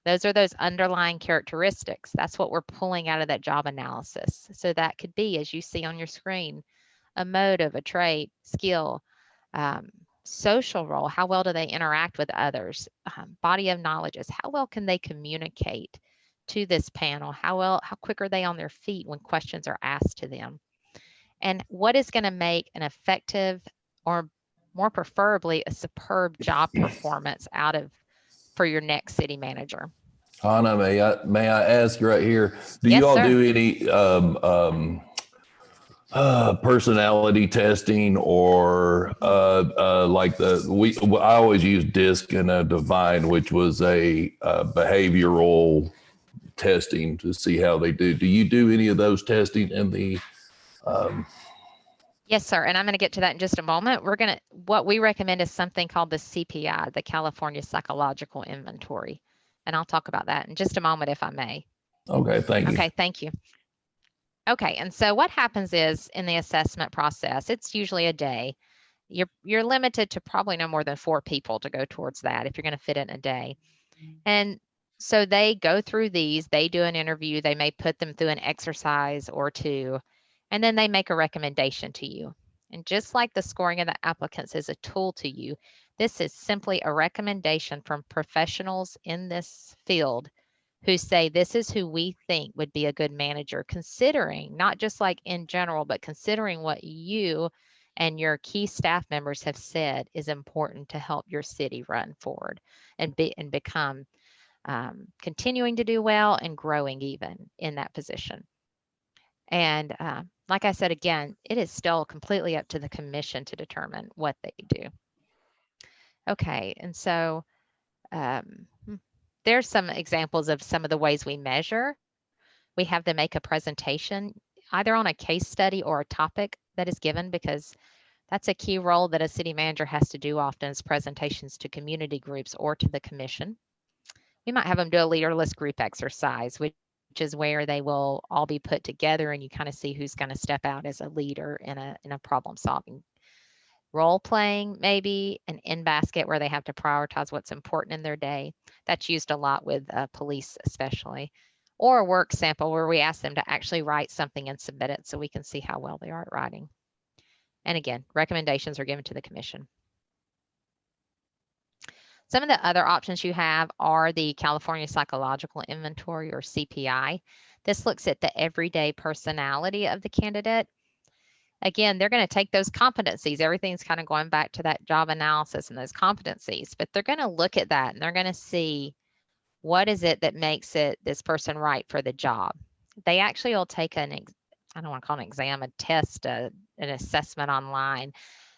Those are those underlying characteristics. That's what we're pulling out of that job analysis. So that could be, as you see on your screen, a motive, a trait, skill, social role. How well do they interact with others? Body of knowledge is how well can they communicate to this panel? How quick are they on their feet when questions are asked to them? And what is going to make an effective, or more preferably a superb job performance for your next city manager? Hannah, may I ask right here, do Yes, you all sir. do any personality testing, or like I always use DISC and Divine, which was a behavioral testing to see how they do. Do you do any of those testing in the Yes, sir. And I'm going to get to that in just a moment. What we recommend is something called the CPI, the California Psychological Inventory. And I'll talk about that in just a moment, if I may. Okay, thank you. Okay, thank you. Okay, and so what happens is in the assessment process, it's usually a day. You're limited to probably no more than 4 people to go towards that if you're going to fit it in a day. And so they go through these, they do an interview, they may put them through an exercise or two, and then they make a recommendation to you. And just like the scoring of the applicants is a tool to you, this is simply a recommendation from professionals in this field who say this is who we think would be a good manager, considering not just like in general, but considering what you and your key staff members have said is important to help your city run forward and become continuing to do well and growing even in that position. And like I said, again, it is still completely up to the commission to determine what they do. Okay, and so there's some examples of some of the ways we measure. We have them make a presentation either on a case study or a topic that is given, because that's a key role that a city manager has to do often, is presentations to community groups or to the commission. We might have them do a leaderless group exercise, which is where they will all be put together and you kind of see who's going to step out as a leader in a problem solving. Role playing, maybe an in basket where they have to prioritize what's important in their day. That's used a lot with police especially. Or a work sample where we ask them to actually write something and submit it so we can see how well they are at writing. And again, recommendations are given to the commission. Some of the other options you have are the California Psychological Inventory, or CPI. This looks at the everyday personality of the candidate. Again, they're going to take those competencies. Everything's kind of going back to that job analysis and those competencies, but they're going to look at that and they're going to see what is it that makes this person right for the job. They actually will take I don't want to call it an exam, a test, an assessment online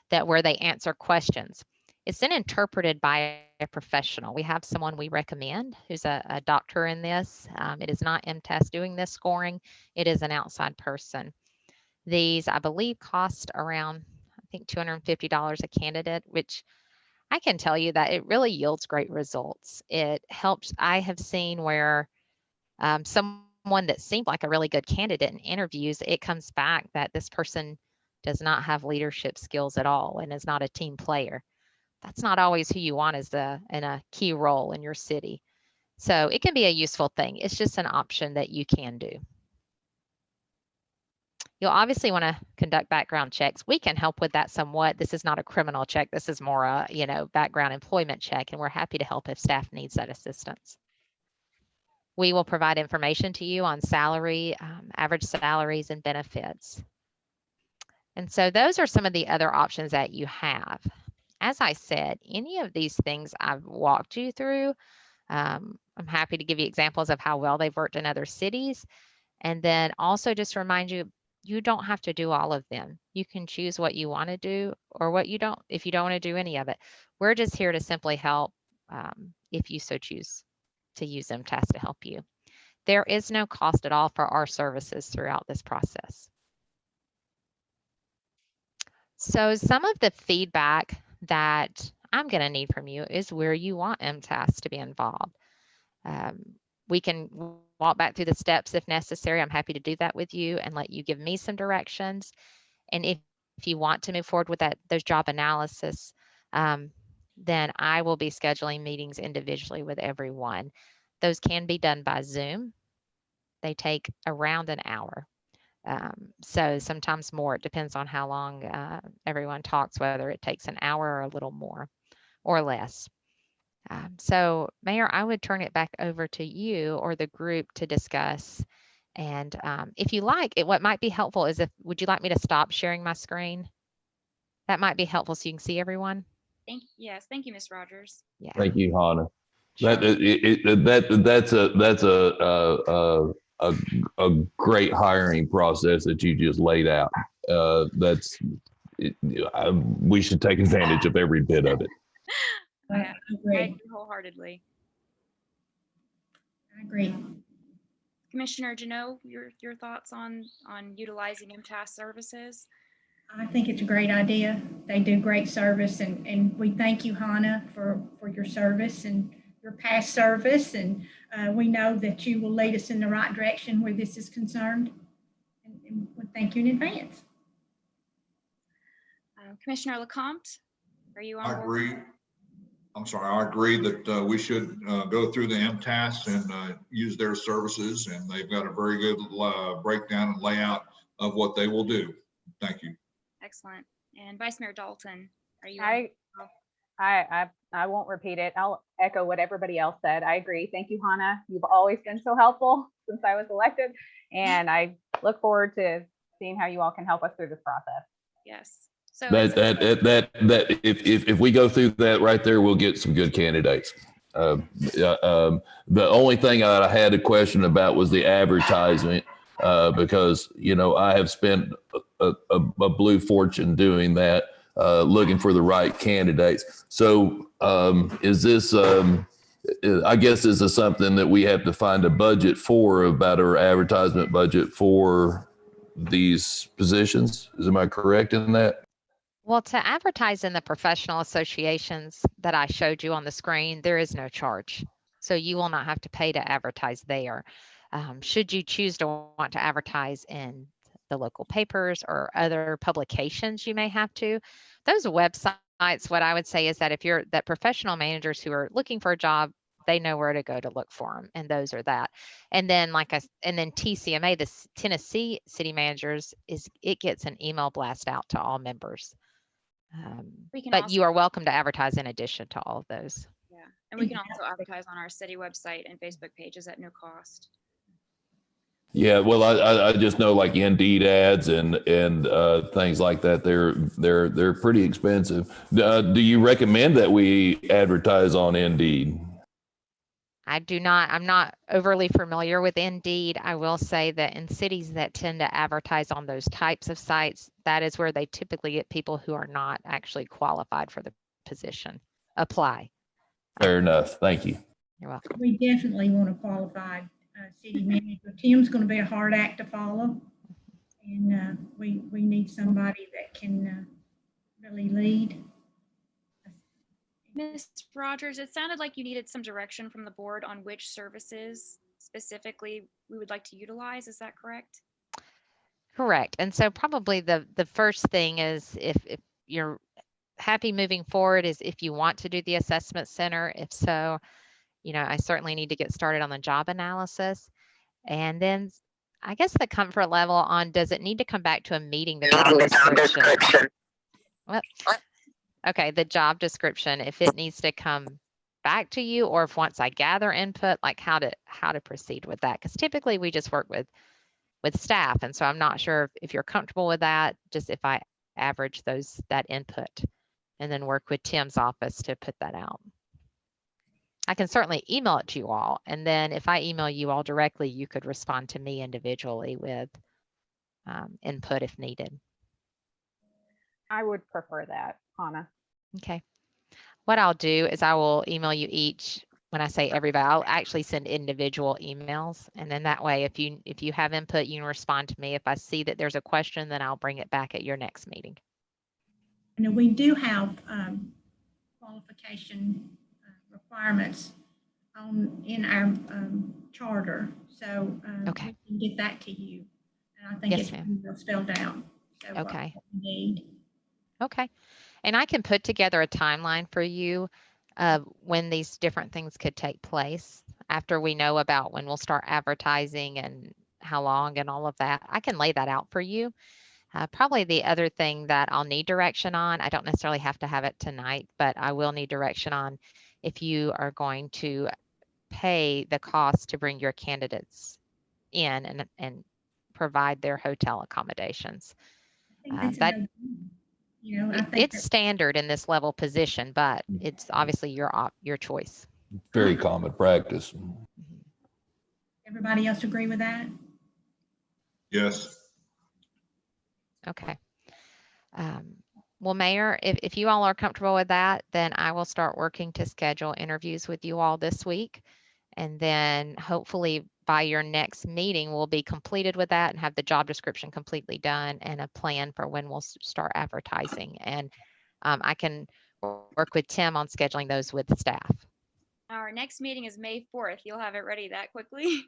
where they answer questions. It's then interpreted by a professional. We have someone we recommend who's a doctor in this. It is not MTS doing this scoring. It is an outside person. These, I believe, cost around, I think, $250 a candidate, which I can tell you that it really yields great results. It helps. I have seen where someone that seemed like a really good candidate in interviews, it comes back that this person does not have leadership skills at all and is not a team player. That's not always who you want in a key role in your city. So it can be a useful thing. It's just an option that you can do. You'll obviously want to conduct background checks. We can help with that somewhat. This is not a criminal check. This is more a, background employment check, and we're happy to help if staff needs that assistance. We will provide information to you on salary, average salaries and benefits. And so those are some of the other options that you have. As I said, any of these things I've walked you through, I'm happy to give you examples of how well they've worked in other cities. And then also just remind you, you don't have to do all of them. You can choose what you want to do or what you don't, if you don't want to do any of it. We're just here to simply help if you so choose to use MTAS to help you. There is no cost at all for our services throughout this process. So some of the feedback that I'm going to need from you is where you want MTAS to be involved. We can walk back through the steps if necessary. I'm happy to do that with you and let you give me some directions. And if you want to move forward with those job analysis, then I will be scheduling meetings individually with everyone. Those can be done by Zoom. They take around an hour. So sometimes more, it depends on how long everyone talks, whether it takes an hour or a little more or less. So Mayor, I would turn it back over to you or the group to discuss. And if you like, what might be helpful is would you like me to stop sharing my screen? That might be helpful so you can see everyone. Yes, thank you, Ms. Rogers. Yeah. Thank you, Hannah. Sure. That's a great hiring process that you just laid out. We should take advantage of every bit of it. I agree wholeheartedly. I agree. Commissioner Janot, your thoughts on utilizing MTAS services? I think it's a great idea. They do great service, and we thank you, Hannah, for your service and your past service. And we know that you will lead us in the right direction where this is concerned. And we thank you in advance. Commissioner LeCompte, are you on board? I agree. I'm sorry, I agree that we should go through the MTAS and use their services, and they've got a very good breakdown and layout of what they will do. Thank you. Excellent. And Vice Mayor Dalton, are you? I won't repeat it. I'll echo what everybody else said. I agree. Thank you, Hannah. You've always been so helpful since I was elected, and I look forward to seeing how you all can help us through this process. Yes. So if we go through that right there, we'll get some good candidates. The only thing that I had a question about was the advertisement, because I have spent a blue fortune doing that, looking for the right candidates. So is this? I guess is this something that we have to find a budget for, about our advertisement budget for these positions? Am I correct in that? Well, to advertise in the professional associations that I showed you on the screen, there is no charge. So you will not have to pay to advertise there. Should you choose to want to advertise in the local papers or other publications, you may have to. Those websites, what I would say is that if you're that professional managers who are looking for a job, they know where to go to look for them, and those are that. And then TCMA, the Tennessee City Managers, it gets an email blast out to all members. But you are welcome to advertise in addition to all of those. Yeah, and we can also advertise on our city website and Facebook pages at no cost. Yeah, well, I just know like Indeed ads and things like that. They're pretty expensive. Do you recommend that we advertise on Indeed? I do not. I'm not overly familiar with Indeed. I will say that in cities that tend to advertise on those types of sites, that is where they typically get people who are not actually qualified for the position apply. Fair enough. Thank you. You're welcome. We definitely want a qualified city manager. Tim's going to be a hard act to follow, and we need somebody that can really lead. Ms. Rogers, it sounded like you needed some direction from the board on which services specifically we would like to utilize. Is that correct? Correct. And so probably the first thing is if you're happy moving forward is if you want to do the assessment center. If so, I certainly need to get started on the job analysis. And then I guess the comfort level on, does it need to come back to a meeting? The job description. Well, okay, the job description, if it needs to come back to you, or if once I gather input, like how to proceed with that. Because typically we just work with staff. And so I'm not sure if you're comfortable with that, just if I average that input and then work with Tim's office to put that out. I can certainly email it to you all. And then if I email you all directly, you could respond to me individually with input if needed. I would prefer that, Hannah. Okay. What I'll do is I will email you each. When I say everybody, I'll actually send individual emails. And then that way, if you have input, you can respond to me. If I see that there's a question, then I'll bring it back at your next meeting. And we do have qualification requirements in our charter. So Okay. we can get that to you. And I think Yes, it's ma'am. well spelled out. So Okay. what we need. Okay. And I can put together a timeline for you of when these different things could take place after we know about when we'll start advertising and how long and all of that. I can lay that out for you. Probably the other thing that I'll need direction on, I don't necessarily have to have it tonight, but I will need direction on if you are going to pay the cost to bring your candidates in and provide their hotel accommodations. I think that's a That no-brainer. You know, I think it's standard in this level position, but it's obviously your choice. Very common practice. everybody else agree with that? Yes. Okay. Well, Mayor, if you all are comfortable with that, then I will start working to schedule interviews with you all this week. And then hopefully by your next meeting, we'll be completed with that and have the job description completely done and a plan for when we'll start advertising. And I can work with Tim on scheduling those with the staff. Our next meeting is May 4th. You'll have it ready that quickly?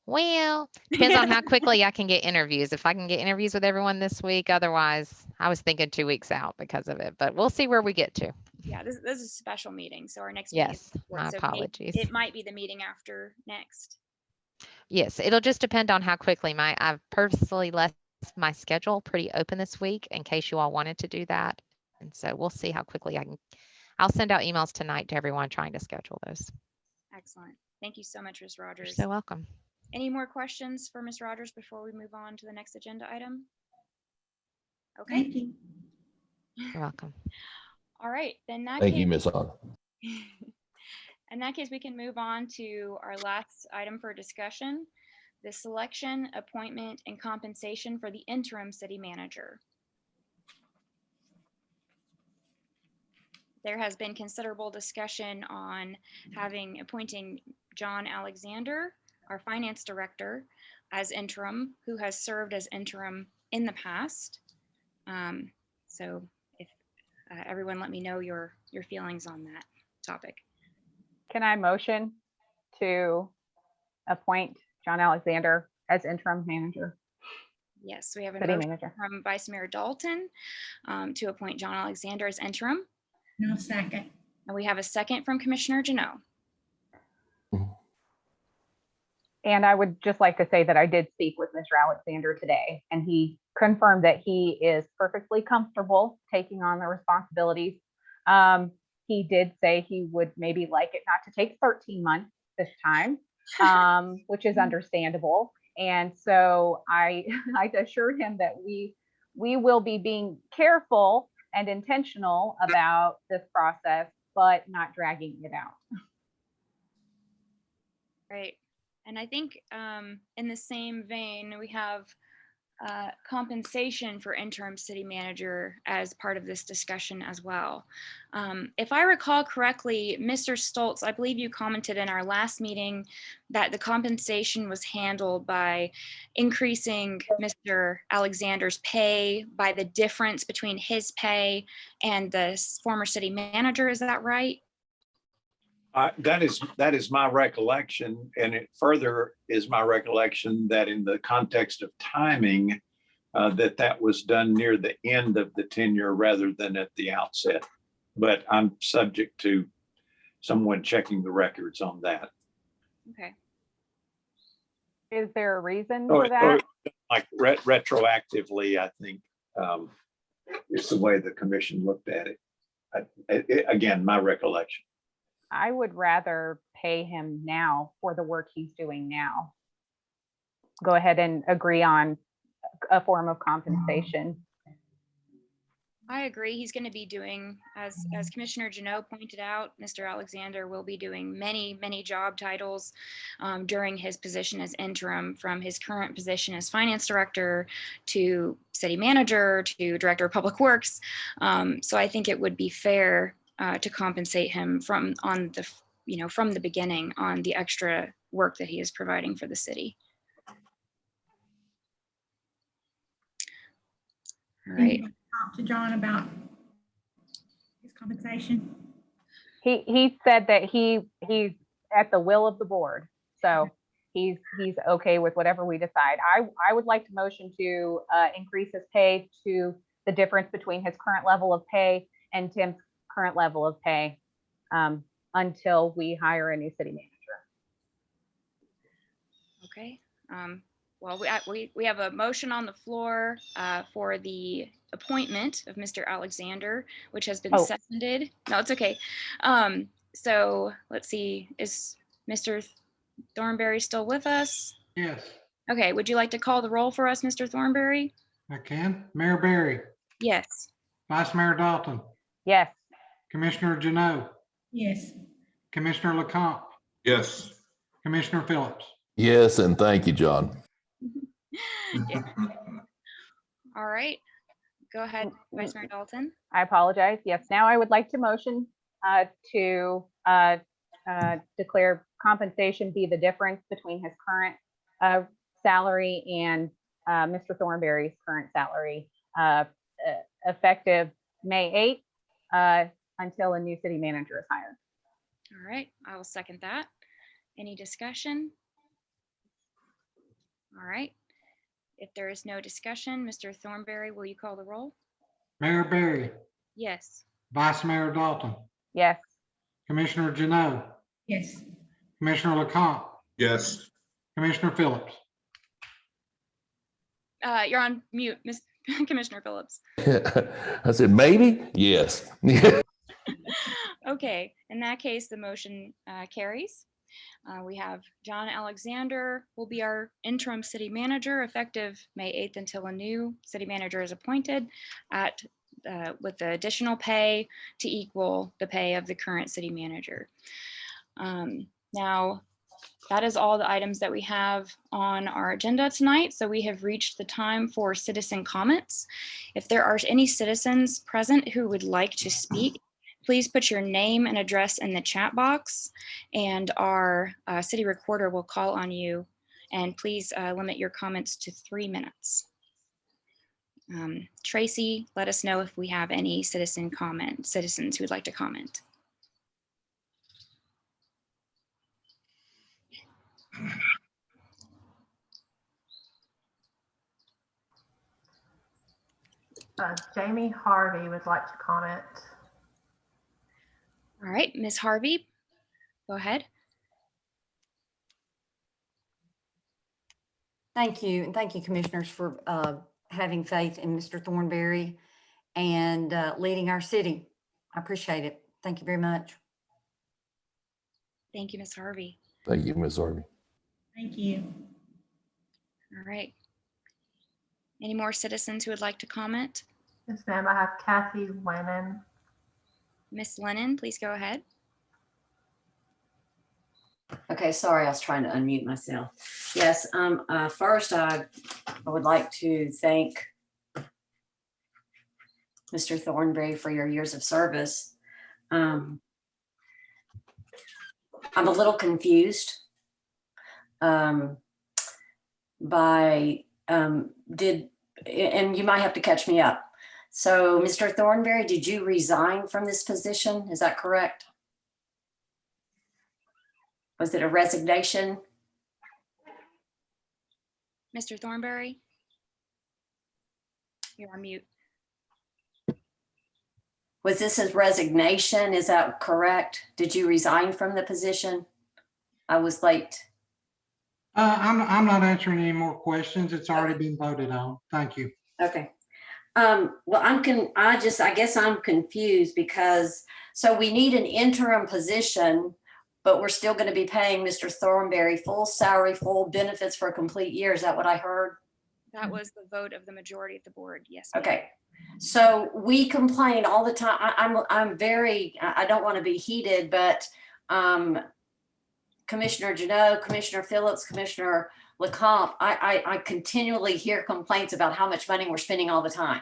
Well, depends on how quickly I can get interviews. If I can get interviews with everyone this week, otherwise I was thinking 2 weeks out because of it, but we'll see where we get to. Yeah, this is a special meeting. So our next meeting is Yes, May 4th. my So apologies. it might be the meeting after next. Yes, it'll just depend on how quickly I've purposely left my schedule pretty open this week in case you all wanted to do that. And so we'll see how quickly I'll send out emails tonight to everyone trying to schedule those. Excellent. Thank you so much, Ms. You're Rogers. so welcome. Any more questions for Ms. Rogers before we move on to the next agenda item? Okay. Thank you. You're welcome. All right. Then that Thank you, case, Ms. Hahn. in that case, we can move on to our last item for discussion, the selection, appointment, and compensation for the interim city manager. There has been considerable discussion on appointing John Alexander, our finance director, as interim, who has served as interim in the past. So if everyone let me know your feelings on that topic. Can I motion to appoint John Alexander as interim manager, Yes, we have a city motion manager? from Vice Mayor Dalton to appoint John Alexander as interim. No second. And we have a second from Commissioner Jeanneau. And I would just like to say that I did speak with Mr. Alexander today, and he confirmed that he is perfectly comfortable taking on the responsibilities. He did say he would maybe like it not to take 13 months this time, which is understandable. And so I assured him that we will be being careful and intentional about this process, but not dragging it out. Right. And I think in the same vein, we have compensation for interim city manager as part of this discussion as well. If I recall correctly, Mr. Stoltz, I believe you commented in our last meeting that the compensation was handled by increasing Mr. Alexander's pay by the difference between his pay and the former city manager. Is that right? That is my recollection, and it further is my recollection that in the context of timing, that was done near the end of the tenure rather than at the outset. But I'm subject to someone checking the records on that. Okay. Is there a reason for that? Like retroactively, I think it's the way the commission looked at it. Again, my recollection. I would rather pay him now for the work he's doing now. Go ahead and agree on a form of compensation. I agree. He's going to be doing, as Commissioner Jeanneau pointed out, Mr. Alexander will be doing many job titles during his position as interim, from his current position as finance director to city manager to director of public works. So I think it would be fair to compensate him from the beginning on the extra work that he is providing for the city. All right. Talk to John about his compensation. He said that he's at the will of the board. So he's okay with whatever we decide. I would like to motion to increase his pay to the difference between his current level of pay and Tim's current level of pay until we hire a new city manager. Okay. Well, we have a motion on the floor for the appointment of Mr. Alexander, which has been seconded. No, it's okay. So let's see, is Mr. Thornberry still with us? Yes, Okay, would you like to call the roll for us, Mr. Thornberry? I can. Mayor Barry, Yes. Vice Mayor Dalton, Yes. Commissioner Jeanneau, Yes. Commissioner LeCompte, Yes. Commissioner Phillips. Yes, and thank you, John. Yeah. All right. Go ahead, Vice Mayor Dalton. I apologize. Yes, now I would like to motion to declare compensation be the difference between his current salary and Mr. Thornberry's current salary, effective May 8th until a new city manager is hired. All right, I will second that. Any discussion? All right. If there is no discussion, Mr. Thornberry, will you call the roll? Mayor Barry, Yes. Vice Mayor Dalton, Yes. Commissioner Jeanneau, Yes. Commissioner LeCompte, Yes. Commissioner Phillips. You're on mute, Commissioner Phillips. I said, maybe? Yes. Okay, in that case, the motion carries. We have John Alexander will be our interim city manager effective May 8th until a new city manager is appointed with the additional pay to equal the pay of the current city manager. Now, that is all the items that we have on our agenda tonight. So we have reached the time for citizen comments. If there are any citizens present who would like to speak, please put your name and address in the chat box, and our city recorder will call on you. And please limit your comments to 3 minutes. Tracy, let us know if we have any citizens who would like to comment. Jamie Harvey would like to comment. All right, Ms. Harvey, go ahead. Thank you. And thank you, commissioners, for having faith in Mr. Thornberry and leading our city. I appreciate it. Thank you very much. Thank you, Ms. Harvey. Thank you, Ms. Harvey. Thank you. All right. Any more citizens who would like to comment? Yes, ma'am. I have Kathy Lennon. Ms. Lennon, please go ahead. Okay, sorry, I was trying to unmute myself. Yes, first I would like to thank Mr. Thornberry for your years of service. I'm a little confused and you might have to catch me up. So, Mr. Thornberry, did you resign from this position? Is that correct? Was it a resignation? Mr. Thornberry? You're on mute. Was this his resignation? Is that correct? Did you resign from the position? I was late. I'm not answering any more questions. It's already been voted on. Thank you. Okay. Well, I guess I'm confused because, so we need an interim position, but we're still going to be paying Mr. Thornberry full salary, full benefits for a complete year. Is that what I heard? That was the vote of the majority of the board. Yes. ma'am. Okay. So we complain all the time. I don't want to be heated, but Commissioner Janot, Commissioner Phillips, Commissioner LeCompte, I continually hear complaints about how much money we're spending all the time.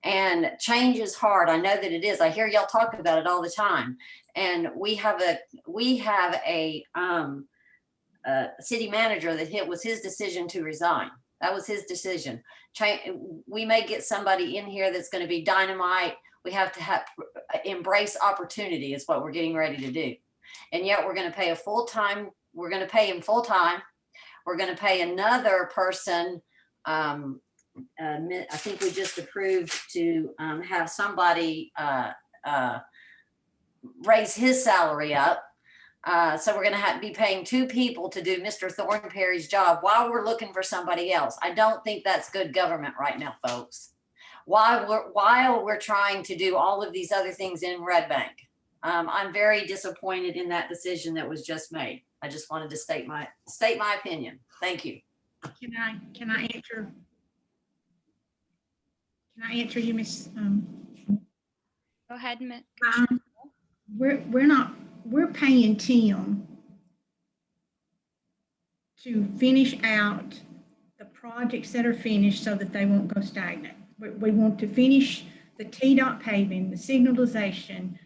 And change is hard. I know that it is. I hear y'all talk about it all the time. And we have a city manager that it was his decision to resign. That was his decision. We may get somebody in here that's going to be dynamite. We have to embrace opportunity is what we're getting ready to do. And yet we're going to pay we're going to pay him full time. We're going to pay another person. I think we just approved to have somebody raise his salary up. So we're going to be paying 2 people to do Mr. Thornberry's job while we're looking for somebody else. I don't think that's good government right now, folks. While we're trying to do all of these other things in Red Bank. I'm very disappointed in that decision that was just made. I just wanted to state my opinion. Thank you. Can I answer? Can I answer you, Miss? Go ahead, We're paying Tim to finish out the projects that are finished so that they won't go stagnant. We want to finish the T-dot paving, the signalization.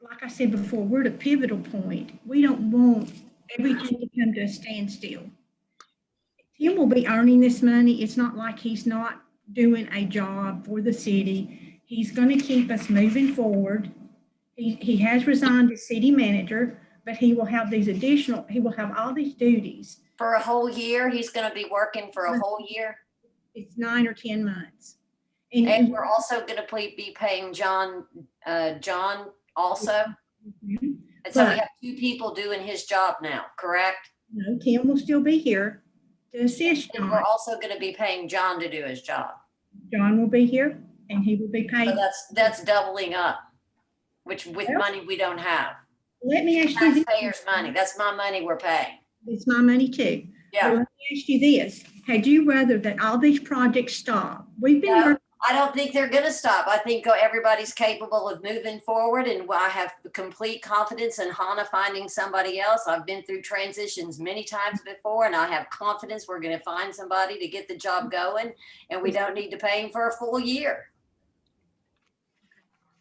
Like I said before, we're at a pivotal point. We don't want everything to come to a standstill. Tim will be earning this money. It's not like he's not doing a job for the city. He's going to keep us moving forward. He has resigned as city manager, but he will have all these duties. For a whole year, he's going to be working for a whole year. It's 9 or 10 months. And we're also going to be paying John also. Mhm. And so we have 2 people doing his job now, correct? No, Tim will still be here to assist And John. we're also going to be paying John to do his job. John will be here and he will be paid. So that's doubling up, which with money we don't have. Let me ask you this. Taxpayers' money. That's my money we're paying. It's my money too. Yeah. But let me ask you this. Had you rather that all these projects stop? We've been No, working. I don't think they're going to stop. I think everybody's capable of moving forward, and I have complete confidence in Hannah finding somebody else. I've been through transitions many times before, and I have confidence we're going to find somebody to get the job going, and we don't need to pay him for a full year.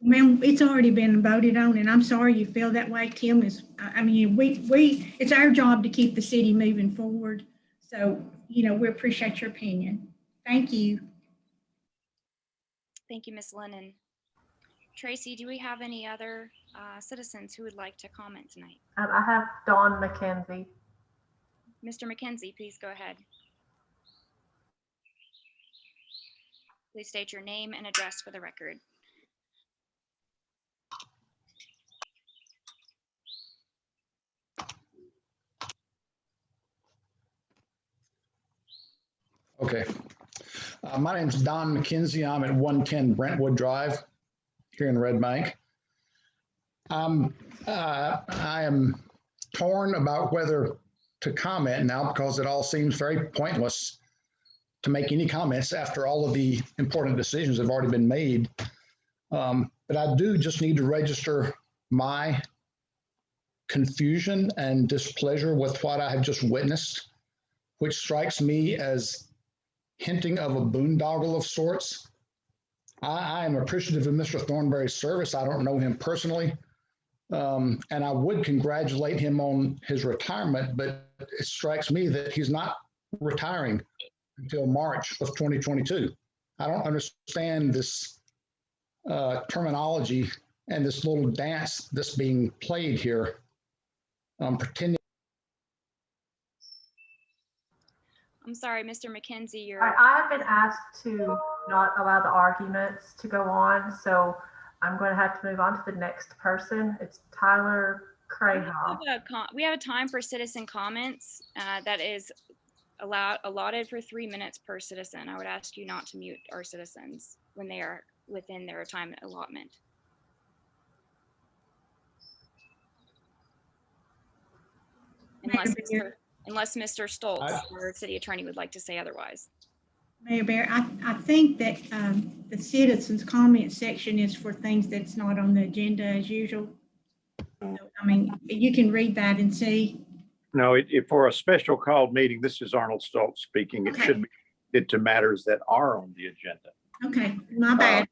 Ma'am, it's already been voted on, and I'm sorry you feel that way. Tim is, I mean, it's our job to keep the city moving forward. So, we appreciate your opinion. Thank you. Thank you, Ms. Lennon. Tracy, do we have any other citizens who would like to comment tonight? I have Dawn McKenzie. Mr. McKenzie, please go ahead. Please state your name and address for the record. Okay. My name is Don McKenzie. I'm at 110 Brentwood Drive here in Red Bank. I am torn about whether to comment now because it all seems very pointless to make any comments after all of the important decisions have already been made. But I do just need to register my confusion and displeasure with what I have just witnessed, which strikes me as hinting of a boondoggle of sorts. I am appreciative of Mr. Thornberry's service. I don't know him personally. And I would congratulate him on his retirement, but it strikes me that he's not retiring until March of 2022. I don't understand this terminology and this little dance that's being played here, pretending. I'm sorry, Mr. McKenzie, I have been asked to not allow the arguments to go on, so I'm going to have to move on to the next person. It's Tyler Crayhoff. We have a time for citizen comments that is allotted for 3 minutes per citizen. I would ask you not to mute our citizens when they are within their time allotment. Unless Mr. Stoltz, our city attorney, would like to say otherwise. Mayor Bear, I think that the citizens' comment section is for things that's not on the agenda as usual. So, I mean, you can read that and see. No, for a special called meeting, this is Arnold Stoltz speaking. It should be to matters that are on the agenda. Okay, my bad.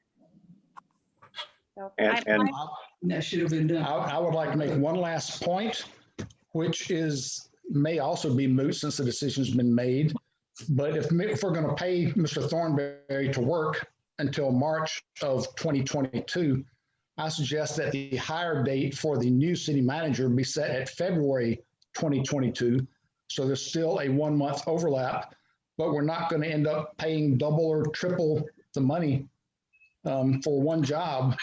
And That should have been done. I would like to make one last point, which may also be moot since the decision's been made. But if we're going to pay Mr. Thornberry to work until March of 2022, I suggest that the hire date for the new city manager be set at February 2022. So there's still a 1 month overlap, but we're not going to end up paying double or triple the money for one job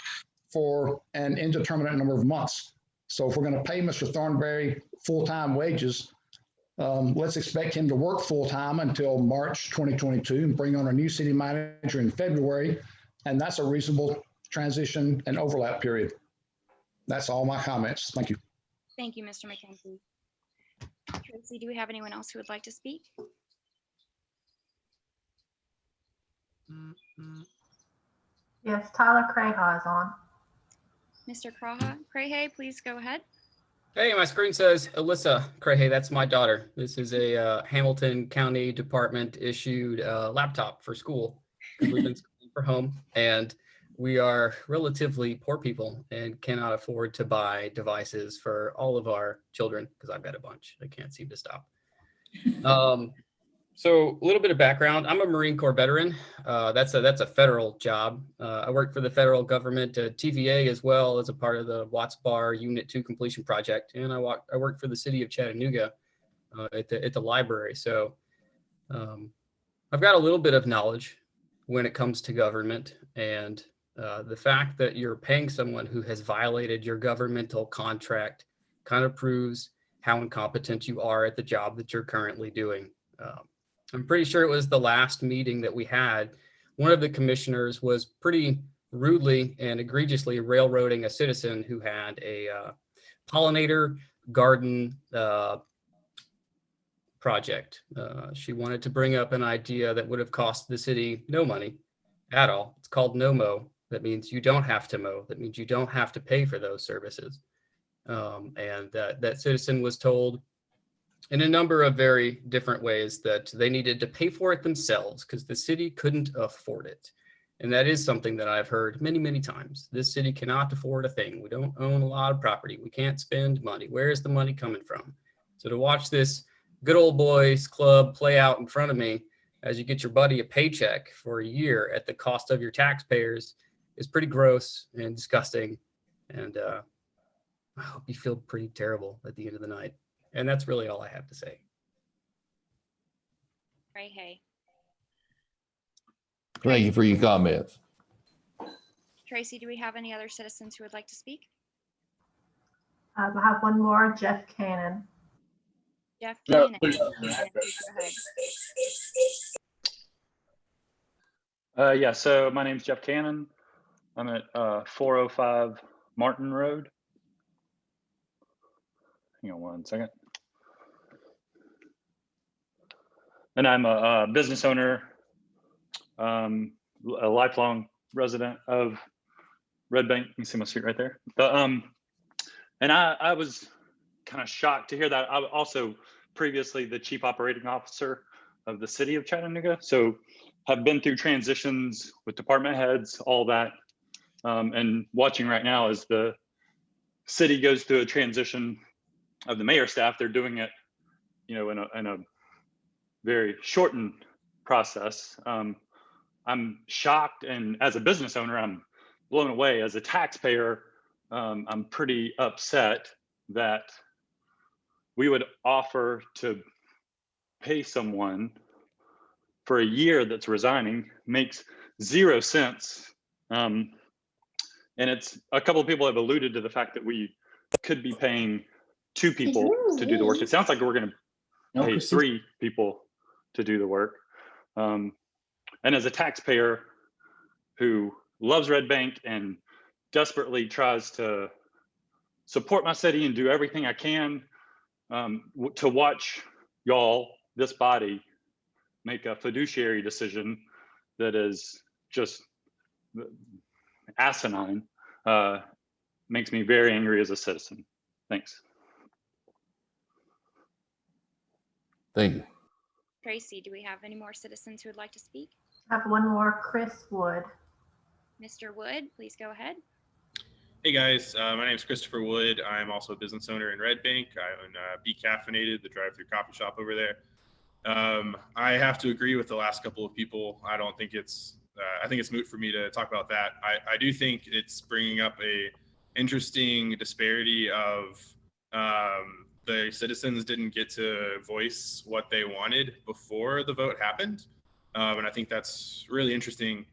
for an indeterminate number of months. So if we're going to pay Mr. Thornberry full-time wages, let's expect him to work full-time until March 2022 and bring on a new city manager in February. And that's a reasonable transition and overlap period. That's all my comments. Thank you. Thank you, Mr. McKenzie. Tracy, do we have anyone else who would like to speak? Yes, Tyler Craha is on. Mr. Crahay, please go ahead. Hey, my screen says Alyssa Crahay. That's my daughter. This is a Hamilton County Department issued laptop for school. We've been schooling for home, and we are relatively poor people and cannot afford to buy devices for all of our children because I've got a bunch. I can't seem to stop. So a little bit of background. I'm a Marine Corps veteran. That's a federal job. I work for the federal government, TVA, as well as a part of the Watts Bar Unit 2 completion project. And I work for the city of Chattanooga at the library. So I've got a little bit of knowledge when it comes to government, and the fact that you're paying someone who has violated your governmental contract kind of proves how incompetent you are at the job that you're currently doing. I'm pretty sure it was the last meeting that we had. One of the commissioners was pretty rudely and egregiously railroading a citizen who had a pollinator garden project. She wanted to bring up an idea that would have cost the city no money at all. It's called no mow. That means you don't have to mow. That means you don't have to pay for those services. And that citizen was told in a number of very different ways that they needed to pay for it themselves because the city couldn't afford it. And that is something that I've heard many, many times. This city cannot afford a thing. We don't own a lot of property. We can't spend money. Where is the money coming from? So to watch this good old boys club play out in front of me as you get your buddy a paycheck for a year at the cost of your taxpayers is pretty gross and disgusting. And I hope you feel pretty terrible at the end of the night. And that's really all I have to say. Crahay. Thank you for your comments. Tracy, do we have any other citizens who would like to speak? I have one more, Jeff Cannon. Jeff Cannon. Yeah, so my name's Jeff Cannon. I'm at 405 Martin Road. Hang on one second. And I'm a business owner, a lifelong resident of Red Bank. You can see my street right there. And I was kind of shocked to hear that. I was also previously the chief operating officer of the city of Chattanooga. So have been through transitions with department heads, all that. And watching right now as the city goes through a transition of the mayor staff. They're doing it, you know, in a very shortened process. I'm shocked, and as a business owner, I'm blown away. As a taxpayer, I'm pretty upset that we would offer to pay someone for a year that's resigning. Makes 0 sense. And it's a couple of people have alluded to the fact that we could be paying 2 people to do the work. It sounds like we're going to pay 3 people to do the work. And as a taxpayer who loves Red Bank and desperately tries to support my city and do everything I can, to watch y'all, this body, make a fiduciary decision that is just asinine, makes me very angry as a citizen. Thanks. Thank you. Tracy, do we have any more citizens who would like to speak? I have one more, Chris Wood. Mr. Wood, please go ahead. Hey guys, my name is Christopher Wood. I'm also a business owner in Red Bank. I own Be Caffeinated, the drive-through coffee shop over there. I have to agree with the last couple of people. I don't think it's, I think it's moot for me to talk about that. I do think it's bringing up a interesting disparity of the citizens didn't get to voice what they wanted before the vote happened. And I think that's really interesting.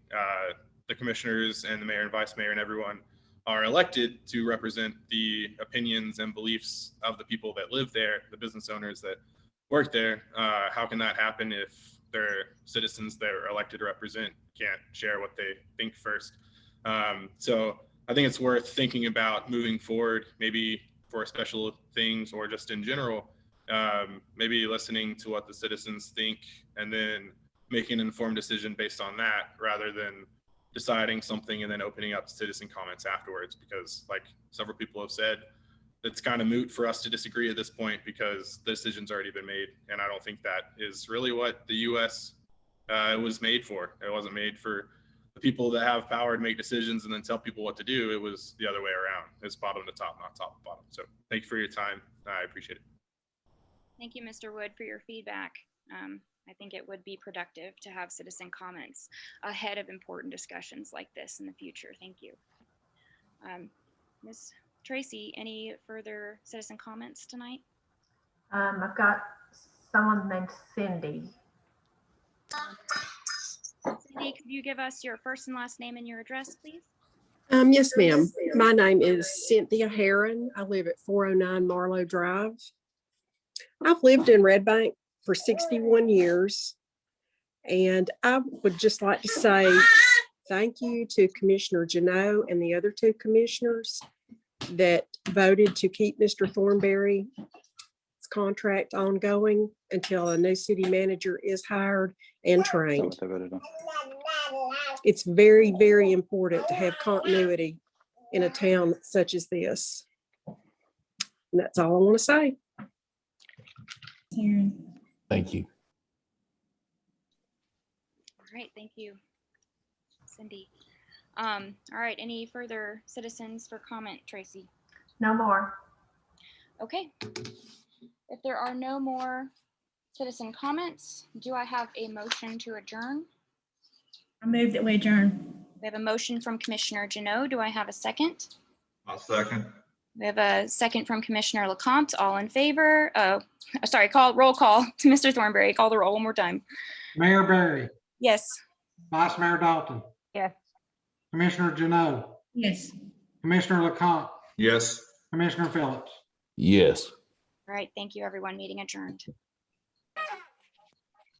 The commissioners and the mayor and vice mayor and everyone are elected to represent the opinions and beliefs of the people that live there, the business owners that work there. How can that happen if their citizens that are elected to represent can't share what they think first? So I think it's worth thinking about moving forward, maybe for special things or just in general, maybe listening to what the citizens think and then making an informed decision based on that rather than deciding something and then opening up citizen comments afterwards, because like several people have said, it's kind of moot for us to disagree at this point because the decision's already been made. And I don't think that is really what the US was made for. It wasn't made for the people that have power to make decisions and then tell people what to do. It was the other way around. It's bottom to top, not top to bottom. So thank you for your time. I appreciate it. Thank you, Mr. Wood, for your feedback. I think it would be productive to have citizen comments ahead of important discussions like this in the future. Thank you. Ms. Tracy, any further citizen comments tonight? I've got someone named Cindy. Cindy, could you give us your first and last name and your address, please? Yes, ma'am. My name is Cynthia Herron. I live at 409 Marlowe Drive. I've lived in Red Bank for 61 years. And I would just like to say thank you to Commissioner Jeannot and the other two commissioners that voted to keep Mr. Thornberry's contract ongoing until a new city manager is hired and trained. It's very, very important to have continuity in a town such as this. And that's all I want to say. Thank you. All right, thank you, Cindy. All right, any further citizens for comment, Tracy? No more. Okay. If there are no more citizen comments, do I have a motion to adjourn? I move that we adjourn. We have a motion from Commissioner Jeannot. Do I have a second? I'll second. We have a second from Commissioner LeCompte. All in favor? Oh, sorry, roll call to Mr. Thornberry. Call the roll one more time. Mayor Barry, Yes. Vice Mayor Dalton, Yes. Commissioner Jeannot, Yes. Commissioner LeCompte, Yes. Commissioner Phillips. Yes. All right, thank you, everyone. Meeting adjourned.